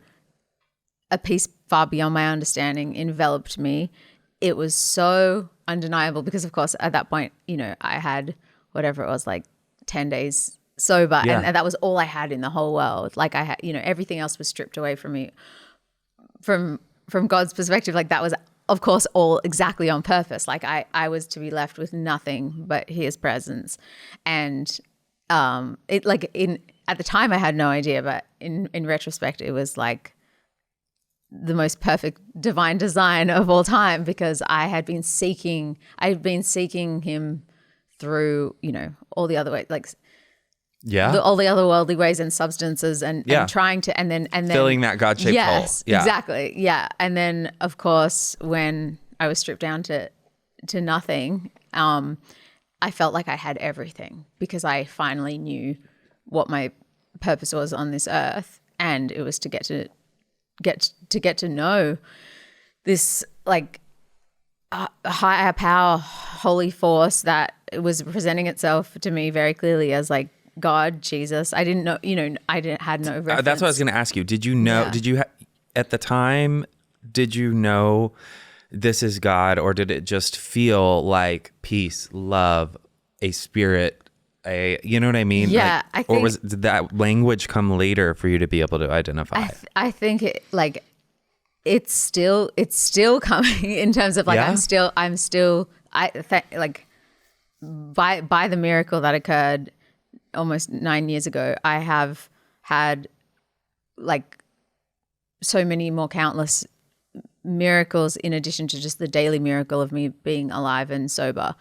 a peace far beyond my understanding enveloped me. It was so undeniable because, of course, at that point, I had whatever it was, like 10 days sober, and that was all I had in the whole world. Like, I had, everything else was stripped away from me. From God's perspective, like, that was, of course, all exactly on purpose. Like, I was to be left with nothing but his presence. And at the time I had no idea, but in retrospect, it was like the most perfect divine design of all time, because I had been seeking him through, all the other ways, like all the other worldly ways and substances and trying to, and then filling that God-shaped hole. Yes, exactly. Yeah. And then, of course, when I was stripped down to nothing, I felt like I had everything because I finally knew what my purpose was on this earth. And it was to get to know this, like, a higher power, holy force that was presenting itself to me very clearly as like God, Jesus. I didn't know, had no reference. That's what I was going to ask you. Did you know, at the time, did you know this is God, or did it just feel like peace, love, a spirit, you know what I mean? Yeah. Like, or did that language come later for you to be able to identify? I think it's still coming in terms of like, by the miracle that occurred almost 9 years ago, I have had like so many more countless miracles in addition to just the daily miracle of me being alive and sober.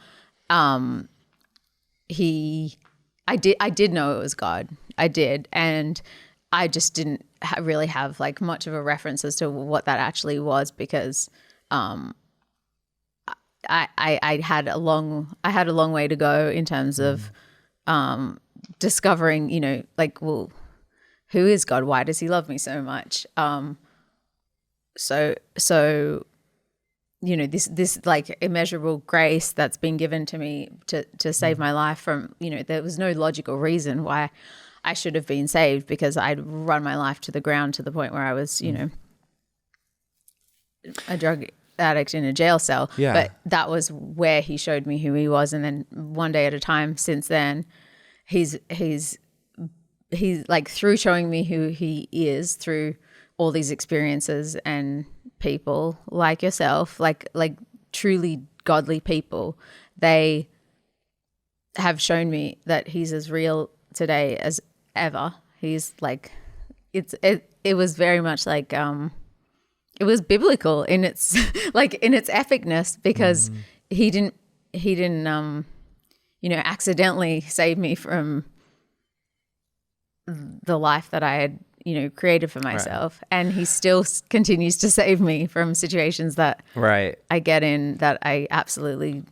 I did know it was God. I did. And I just didn't really have like much of a reference as to what that actually was, because I had a long way to go in terms of discovering, like, well, who is God? Why does he love me so much? So this like immeasurable grace that's been given to me to save my life from, there was no logical reason why I should have been saved, because I'd run my life to the ground to the point where I was, a drug addict in a jail cell. Yeah. But that was where he showed me who he was. And then one day at a time since then, he's like, through showing me who he is through all these experiences and people like yourself, like truly godly people, they have shown me that he's as real today as ever. He's like, it was very much like, it was biblical in its like in its epicness, because he didn't accidentally save me from the life that I had created for myself. And he still continues to save me from situations that I get in that I absolutely...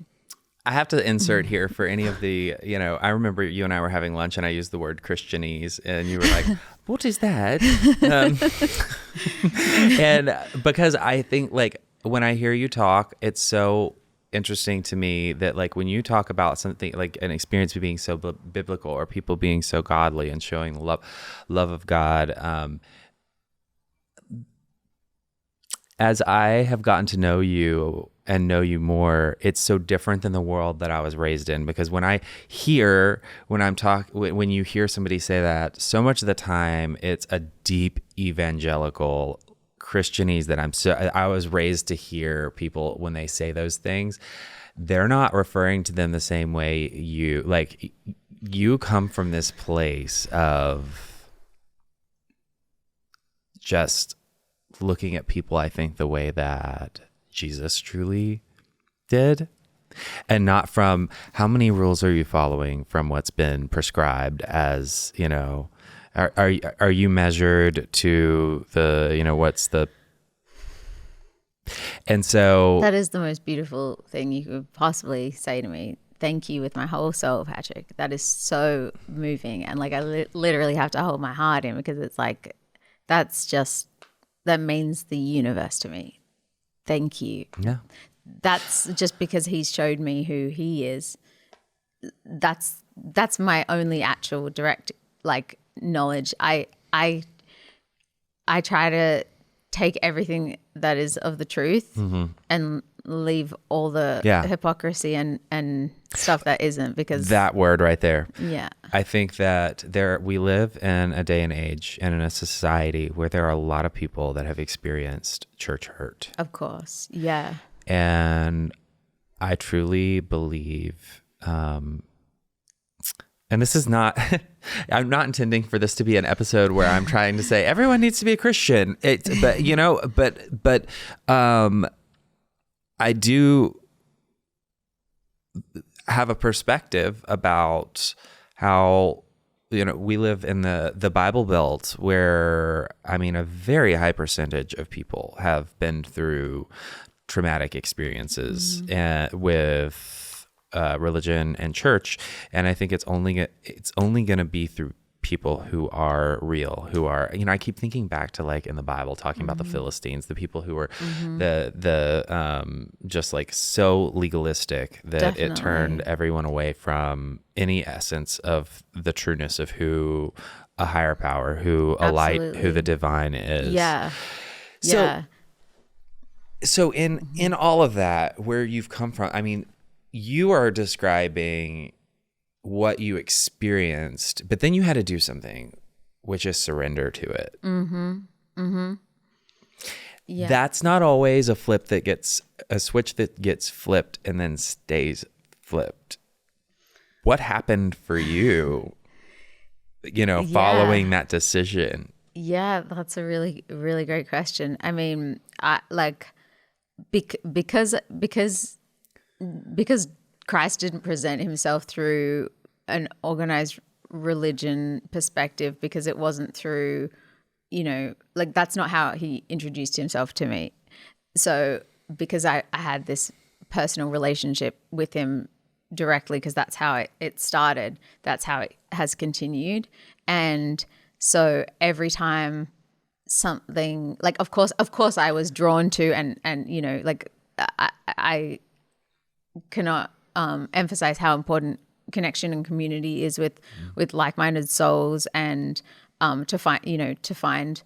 I have to insert here for any of the, I remember you and I were having lunch and I used the word Christianese and you were like, what is that? And because I think like when I hear you talk, it's so interesting to me that like when you talk about something like an experience of being so biblical or people being so godly and showing the love of God, as I have gotten to know you and know you more, it's so different than the world that I was raised in. Because when you hear somebody say that, so much of the time it's a deep evangelical Christianese that I was raised to hear people when they say those things, they're not referring to them the same way you come from this place of just looking at people, I think, the way that Jesus truly did, and not from how many rules are you following from what's been prescribed as, are you measured to the, what's the... And so that is the most beautiful thing you could possibly say to me. Thank you with my whole soul, Patrick. That is so moving. And like, I literally have to hold my heart in because it's like, that means the universe to me. Thank you. Yeah. That's just because he's showed me who he is. That's my only actual direct like knowledge. I try to take everything that is of the truth and leave all the hypocrisy and stuff that isn't, because that word right there. Yeah. I think that we live in a day and age and in a society where there are a lot of people that have experienced church hurt. Of course. Yeah. And I truly believe, and this is not, I'm not intending for this to be an episode where I'm trying to say everyone needs to be a Christian. But I do have a perspective about how, we live in the Bible Belt where, a very high percentage of people have been through traumatic experiences with religion and church, and I think it's only going to be through people who are real, who are, I keep thinking back to like in the Bible talking about the Philistines, the people who were the just like so legalistic that Definitely. It turned everyone away from any essence of the trueness of who a higher power, who a light, who the divine is. Yeah. So in all of that, where you've come from, you are describing what you experienced, but then you had to do something, which is surrender to it. Yeah. That's not always a switch that gets flipped and then stays flipped. What happened for you, following that decision? Yeah, that's a really, really great question. Because Christ didn't present himself through an organized religion perspective, because it wasn't through, that's not how he introduced himself to me. So because I had this personal relationship with him directly, because that's how it started, that's how it has continued. And so every time something, like, of course I was drawn to, and I cannot emphasize how important connection and community is with like-minded souls, and to find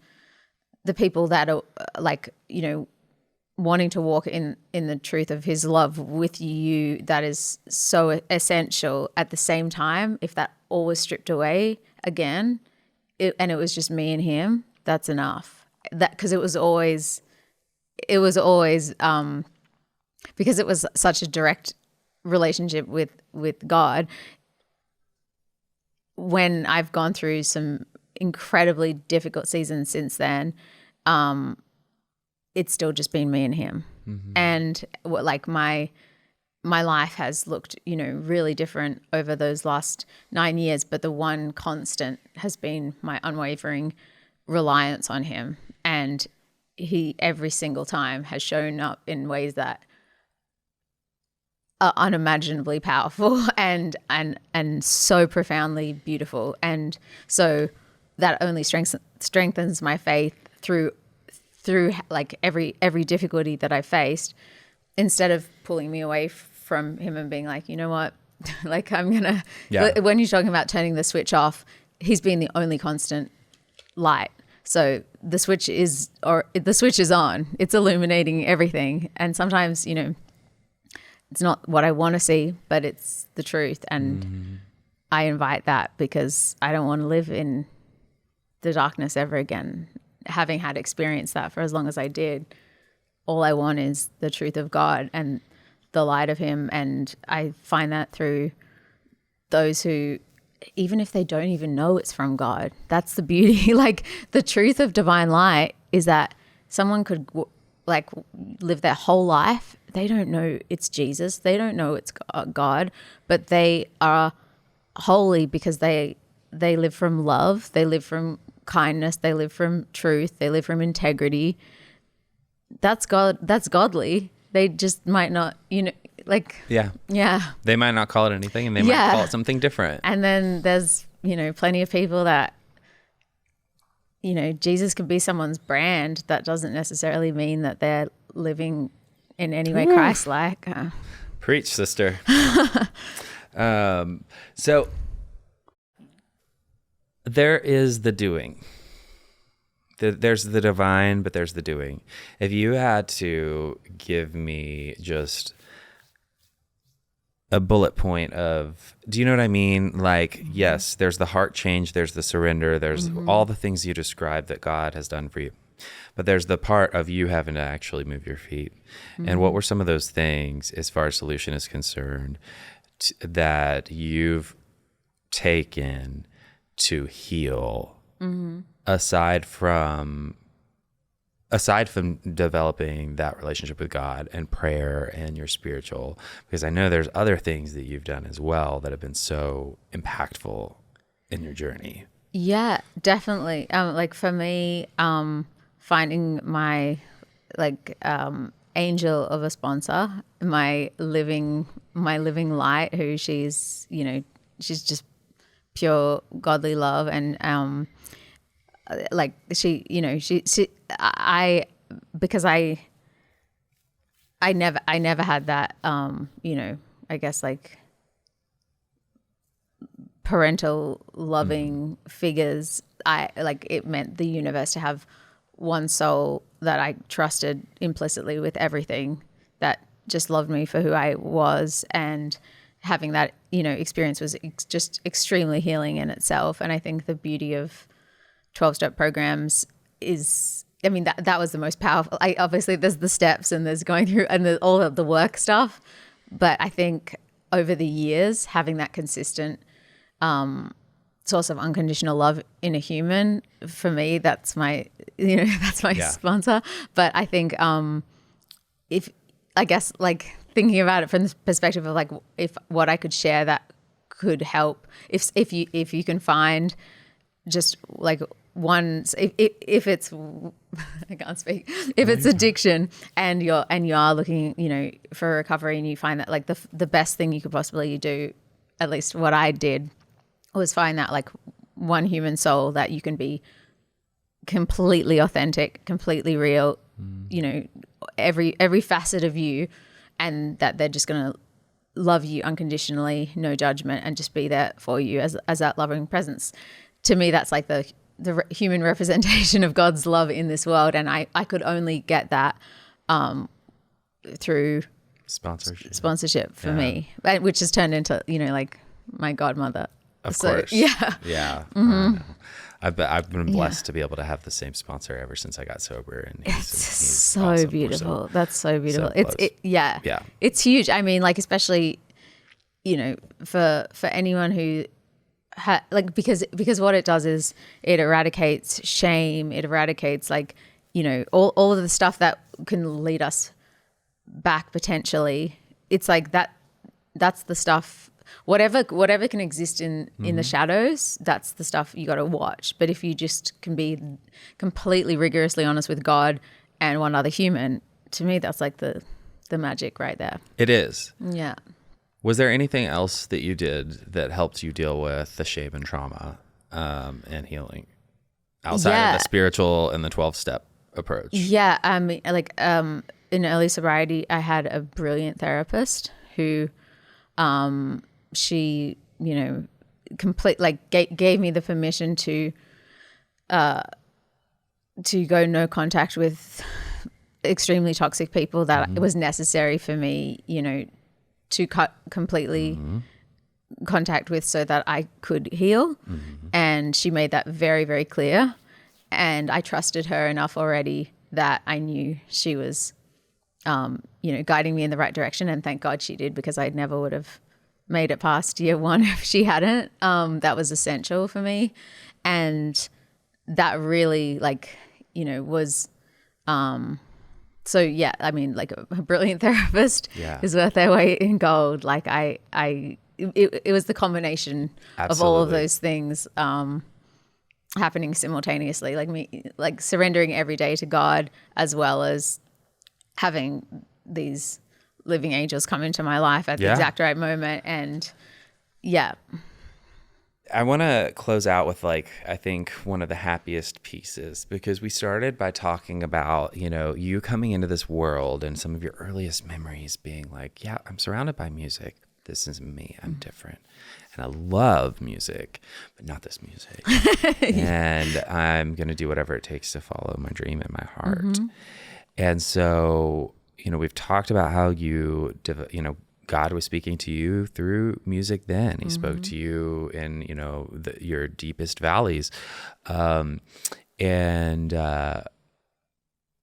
the people that are wanting to walk in the truth of his love with you. That is so essential. At the same time, if that all was stripped away again, and it was just me and him, that's enough. Because it was always because it was such a direct relationship with God. When I've gone through some incredibly difficult seasons since then, it's still just been me and him. And my life has looked, really different over those last 9 years, but the one constant has been my unwavering reliance on him, and he every single time has shown up in ways that are unimaginably powerful and so profoundly beautiful. And so that only strengthens my faith through like every difficulty that I faced, instead of pulling me away from him and being like, you know what, like I'm gonna, when you're talking about turning the switch off, he's been the only constant light. So the switch is on, it's illuminating everything. And sometimes, you know, it's not what I want to see, but it's the truth. And I invite that because I don't want to live in the darkness ever again. Having had experienced that for as long as I did, all I want is the truth of God and the light of him. And I find that through those who, even if they don't even know it's from God, that's the beauty. Like the truth of divine light is that someone could like live their whole life. They don't know it's Jesus. They don't know it's God, but they are holy because they live from love. They live from kindness. They live from truth. They live from integrity. That's God. That's godly. They just might not, you know, like, yeah. They might not call it anything, and they might call it something different. And then there's, you know, plenty of people that, you know, Jesus could be someone's brand. That doesn't necessarily mean that they're living in any way Christ-like. Preach, sister. So there is the doing. There's the divine, but there's the doing. If you had to give me just a bullet point of, do you know what I mean? Like, yes, there's the heart change, there's the surrender, there's all the things you described that God has done for you. But there's the part of you having to actually move your feet. And what were some of those things, as far as solution is concerned, that you've taken to heal, aside from developing that relationship with God and prayer and your spiritual? Because I know there's other things that you've done as well that have been so impactful in your journey. Yeah, definitely. Like for me, finding my angel of a sponsor, my living light, who she's just pure godly love. And because I never had that, I guess like parental loving figures. It meant the universe to have one soul that I trusted implicitly with everything, that just loved me for who I was. And having that, experience was just extremely healing in itself. And I think the beauty of 12-step programs is, that was the most powerful. Obviously there's the steps and there's going through and all of the work stuff. But I think over the years, having that consistent source of unconditional love in a human, for me, that's my sponsor. But I think thinking about it from the perspective of if what I could share that could help, if you can find just one, if it's I can't speak, if it's addiction and you are looking for recovery, and you find that the best thing you could possibly do, at least what I did, was find that one human soul that you can be completely authentic, completely real, every facet of you, and that they're just going to love you unconditionally, no judgment, and just be there for you as that loving presence. To me, that's the human representation of God's love in this world. And I could only get that through sponsorship for me, which has turned into, my godmother. Of course. Yeah. Yeah. I've been blessed to be able to have the same sponsor ever since I got sober. And he's so awesome. beautiful. That's so beautiful. So yeah. It's huge. Especially, for anyone who because what it does is it eradicates shame. It eradicates all of the stuff that can lead us back potentially. It's that. That's the stuff whatever can exist in the shadows, that's the stuff you got to watch. But if you just can be completely rigorously honest with God and one other human, to me, that's like the magic right there. It is. Yeah. Was there anything else that you did that helped you deal with the shame and trauma and healing outside of the spiritual and the 12-step approach? Yeah. I mean, like in early sobriety, I had a brilliant therapist who she, you know, gave me the permission to go no contact with extremely toxic people that it was necessary for me, you know, to cut completely contact with so that I could heal. And she made that very, very clear. And I trusted her enough already that I knew she was, you know, guiding me in the right direction. And thank God she did, because I never would have made it past year one if she hadn't. That was essential for me. And that really, like, you know, was so yeah, I mean, like a brilliant therapist is worth their weight in gold. Like it was the combination of all of those things happening simultaneously, like surrendering every day to God, as well as having these living angels come into my life at the exact right moment. And I want to close out with, like, I think one of the happiest pieces, because we started by talking about, you know, you coming into this world and some of your earliest memories being like, yeah, I'm surrounded by music. This is me. I'm different. And I love music, but not this music. And I'm going to do whatever it takes to follow my dream in my heart. And so, you know, we've talked about how you know, God was speaking to you through music then. He spoke to you in, you know, your deepest valleys. And I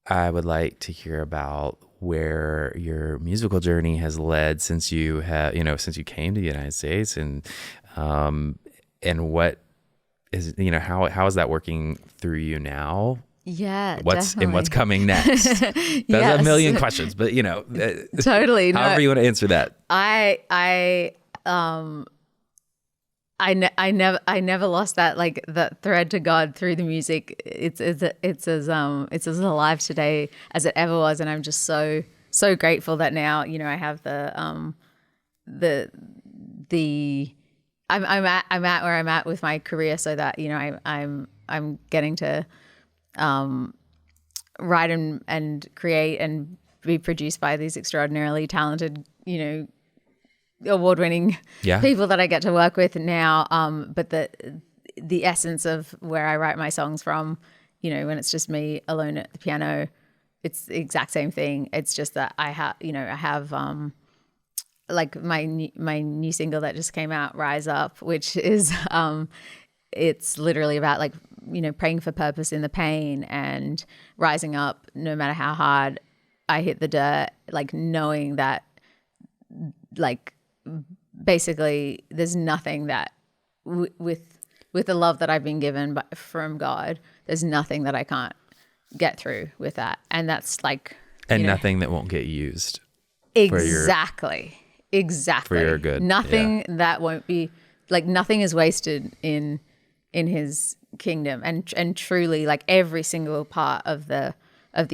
would like to hear about where your musical journey has led since you have, you know, since you came to the United States, and what is, you know, how is that working through you now? Yeah, what's definitely. coming next? That's a million questions, but, you know, totally. However you want to answer that. I never lost that, like, that thread to God through the music. It's as alive today as it ever was, and I'm just so grateful that now, you know, I have I'm at where I'm at with my career, so that, you know, I'm getting to write and create and be produced by these extraordinarily talented, you know, award-winning people that I get to work with now. But the essence of where I write my songs from, you know, when it's just me alone at the piano, it's the exact same thing. It's just that I have like my new single that just came out, Rise Up, which is it's literally about, like, you know, praying for purpose in the pain and rising up no matter how hard I hit the dirt, like knowing that, like, basically there's nothing that with the love that I've been given from God, there's nothing that I can't get through with that. And that's like, and nothing that won't get used. Exactly. For your good. Nothing that won't be, like, nothing is wasted in his kingdom. And truly, like, every single part of the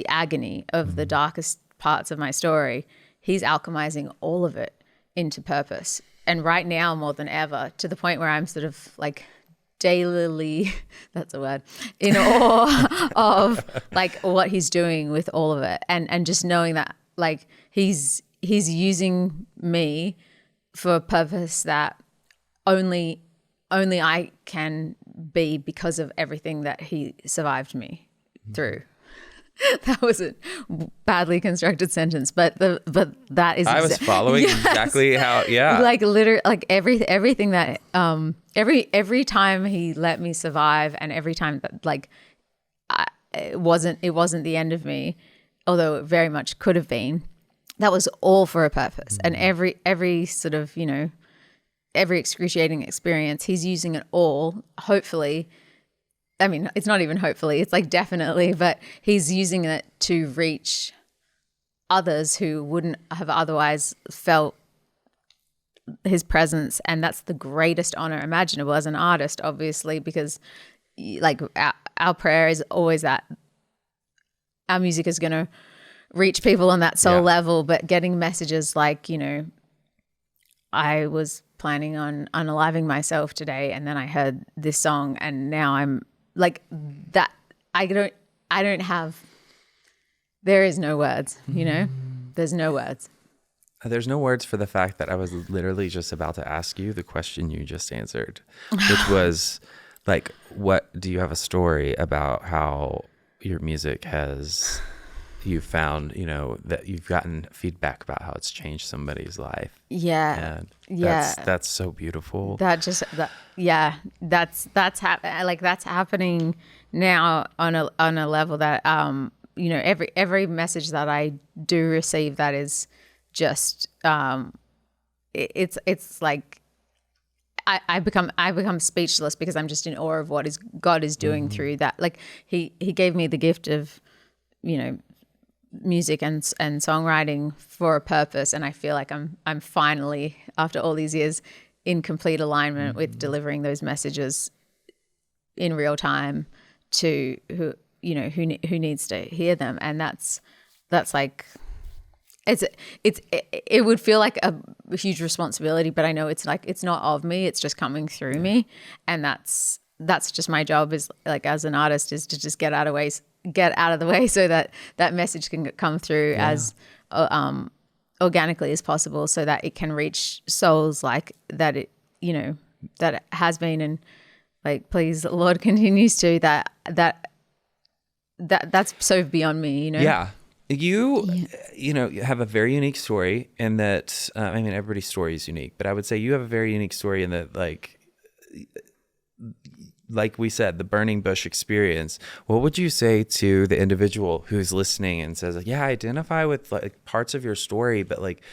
agony of the darkest parts of my story, he's alchemizing all of it into purpose. And right now, more than ever, to the point where I'm sort of like daily, that's a word, in awe of, like, what he's doing with all of it. And just knowing that, like, he's using me for a purpose that only I can be, because of everything that he survived me through. That was a badly constructed sentence, but that is. I was following exactly how. Yeah, like, literally, like everything that every time he let me survive, and every time that, like, it wasn't the end of me, although it very much could have been. That was all for a purpose, and every sort of, you know, every excruciating experience, he's using it all, hopefully. I mean, it's not even hopefully, it's like definitely, but he's using it to reach others who wouldn't have otherwise felt his presence, and that's the greatest honor imaginable as an artist, obviously, because like our prayer is always that our music is going to reach people on that soul level, but getting messages like, you know, I was planning on unaliving myself today, and then I heard this song, and now I'm like that. I don't have, there is no words, you know, there's no words. There's no words for the fact that I was literally just about to ask you the question you just answered, which was like, what do you have a story about how your music has, you found, you know, that you've gotten feedback about how it's changed somebody's life? Yeah. And yeah. That's so beautiful. That's happening now on a level that, you know, every message that I do receive that is just, it's like, I become speechless because I'm just in awe of what God is doing through that. Like he gave me the gift of, you know, music and songwriting for a purpose, and I feel like I'm finally, after all these years, in complete alignment with delivering those messages in real time to who who needs to hear them. And that's like, it would feel like a huge responsibility, but I know it's like, it's not of me, it's just coming through me. And that's just my job, is like, as an artist, is to just get out of the way so that message can come through as organically as possible, so that it can reach souls like that, it, you know, that it has been, and like, please Lord continues to, that's so beyond me, you know? Yeah. You know, you have a very unique story in that, I mean, everybody's story is unique, but I would say you have a very unique story in that, like we said, the burning bush experience. What would you say to the individual who's listening and says, like, yeah, I identify with like parts of your story, but like,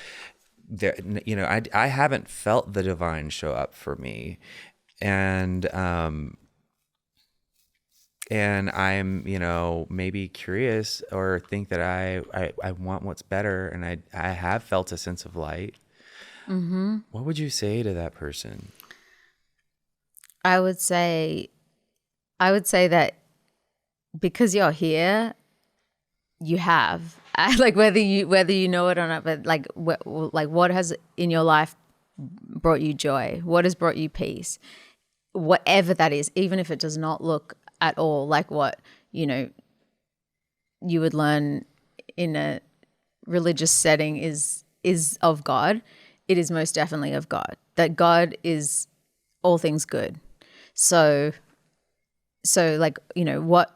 there, you know, I haven't felt the divine show up for me. And I'm, you know, maybe curious or think that I want what's better, and I have felt a sense of light. Mm-hmm. What would you say to that person? I would say that because you're here, you have, like, whether you know it or not, but like what has in your life brought you joy? What has brought you peace? Whatever that is, even if it does not look at all like what, you know, you would learn in a religious setting is of God, it is most definitely of God. That God is all things good. So like, you know, what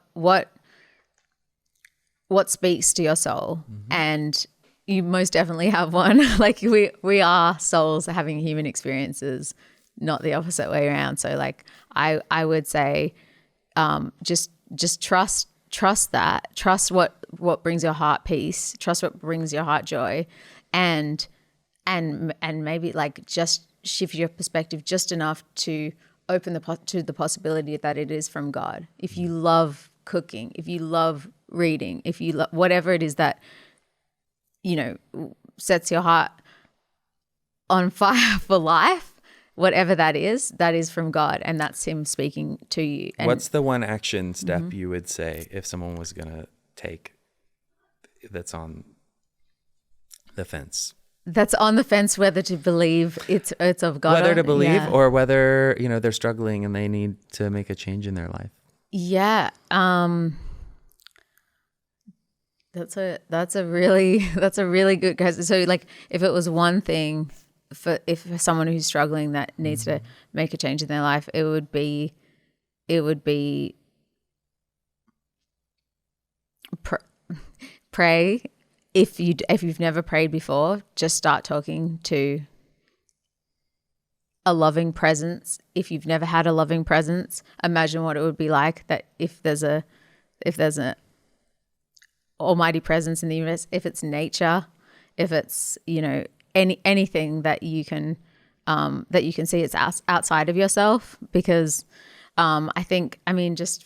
speaks to your soul, and you most definitely have one. Like we are souls having human experiences, not the opposite way around. So like I would say, just trust that, trust what brings your heart peace, trust what brings your heart joy, and maybe like just shift your perspective just enough to open to the possibility that it is from God. If you love cooking, if you love reading, if you love whatever it is that, you know, sets your heart on fire for life, whatever that is from God, and that's Him speaking to you. And what's the one action step you would say if someone was going to take that's on the fence? That's on the fence, whether to believe it's of God, whether to believe or whether, you know, they're struggling and they need to make a change in their life. Yeah. That's a really good question. So like, if it was one thing for someone who's struggling that needs to make a change in their life, it would be pray. If you've never prayed before, just start talking to a loving presence. If you've never had a loving presence, imagine what it would be like that if there's a almighty presence in the universe, if it's nature, if it's, you know, anything that you can see it's outside of yourself. Because I mean, just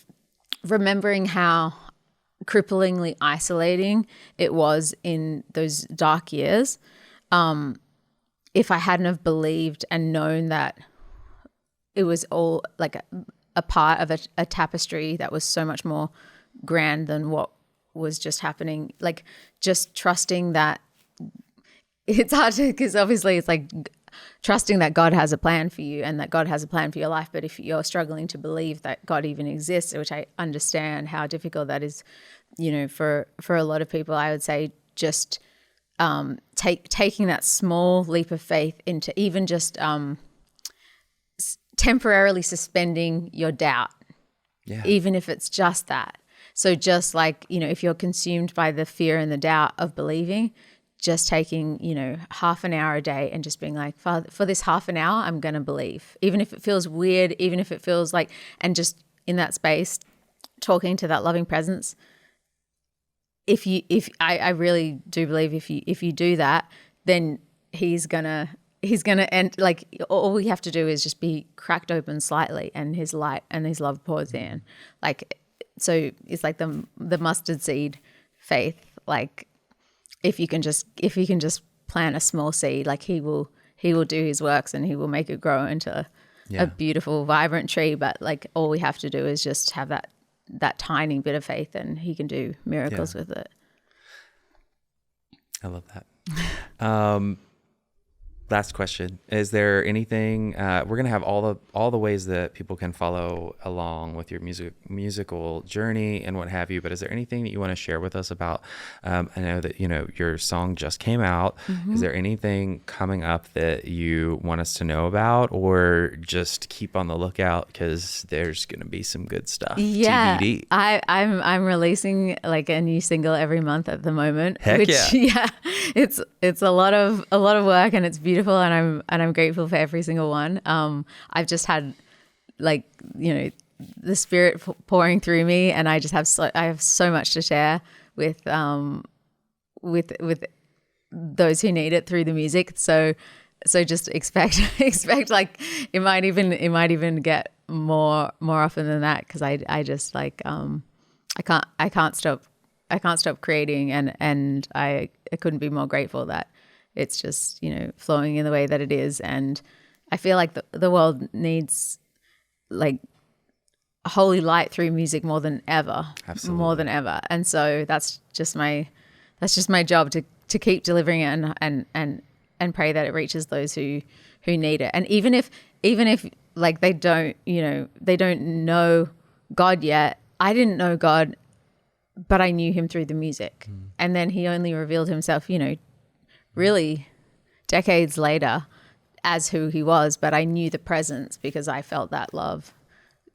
remembering how cripplingly isolating it was in those dark years, if I hadn't have believed and known that it was all like a part of a tapestry that was so much more grand than what was just happening, like just trusting that it's hard to, because obviously it's like trusting that God has a plan for you and that God has a plan for your life. But if you're struggling to believe that God even exists, which I understand how difficult that is, you know, for a lot of people, I would say just taking that small leap of faith into even just temporarily suspending your doubt, even if it's just that. So just like, you know, if you're consumed by the fear and the doubt of believing, just taking, you know, half an hour a day and just being like, for this half an hour, I'm going to believe, even if it feels weird, even if it feels like, and just in that space, talking to that loving presence. I really do believe if you do that, then he's gonna end, like all we have to do is just be cracked open slightly and his light and his love pours in. Like, so it's like the mustard seed faith. Like if you can just plant a small seed, like he will do his works and he will make it grow into a beautiful, vibrant tree. But like all we have to do is just have that tiny bit of faith and he can do miracles with it. I love that. Last question. Is there anything, we're going to have all the ways that people can follow along with your musical journey and what have you, but is there anything that you want to share with us about, I know that, you know, your song just came out. Mm-hmm. Is there anything coming up that you want us to know about, or just keep on the lookout because there's going to be some good stuff? Yeah. TBD. I'm releasing like a new single every month at the moment. Heck yeah. It's a lot of work and it's beautiful. And I'm grateful for every single one. I've just had, like, you know, the Spirit pouring through me, and I just have so much to share with those who need it through the music. So just expect like it might even get more often than that, because I just like I can't stop creating, and I couldn't be more grateful that it's just, you know, flowing in the way that it is. And I feel like the world needs like holy light through music more than ever. Absolutely. More than ever. And so that's just my job to keep delivering it and pray that it reaches those who need it. And even if like they don't know God yet. I didn't know God, but I knew him through the music. And then he only revealed himself, you know, really decades later as who he was, but I knew the presence because I felt that love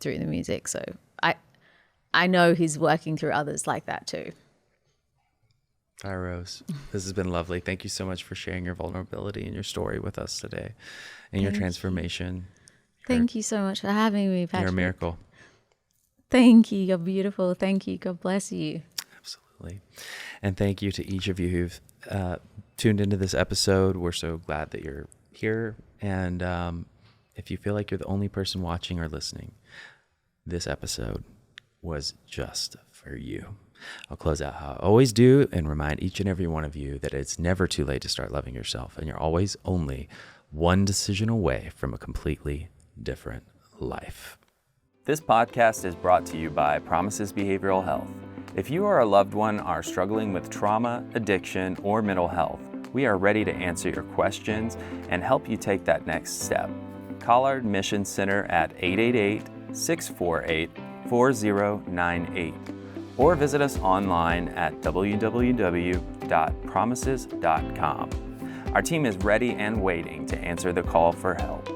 through the music. So I know he's working through others like that too. Firerose, this has been lovely. Thank you so much for sharing your vulnerability and your story with us today and your transformation. Thank you so much for having me, Patrick. You're a miracle. Thank you. You're beautiful. Thank you. God bless you. Absolutely. And thank you to each of you who've tuned into this episode. We're so glad that you're here. And if you feel like you're the only person watching or listening, this episode was just for you. I'll close out how I always do and remind each and every one of you that it's never too late to start loving yourself, and you're always only one decision away from a completely different life. This podcast is brought to you by Promises Behavioral Health. If you or a loved one are struggling with trauma, addiction, or mental health, we are ready to answer your questions and help you take that next step. Call our admissions center at 888-648-4098 or visit us online at www.promises.com. Our team is ready and waiting to answer the call for help.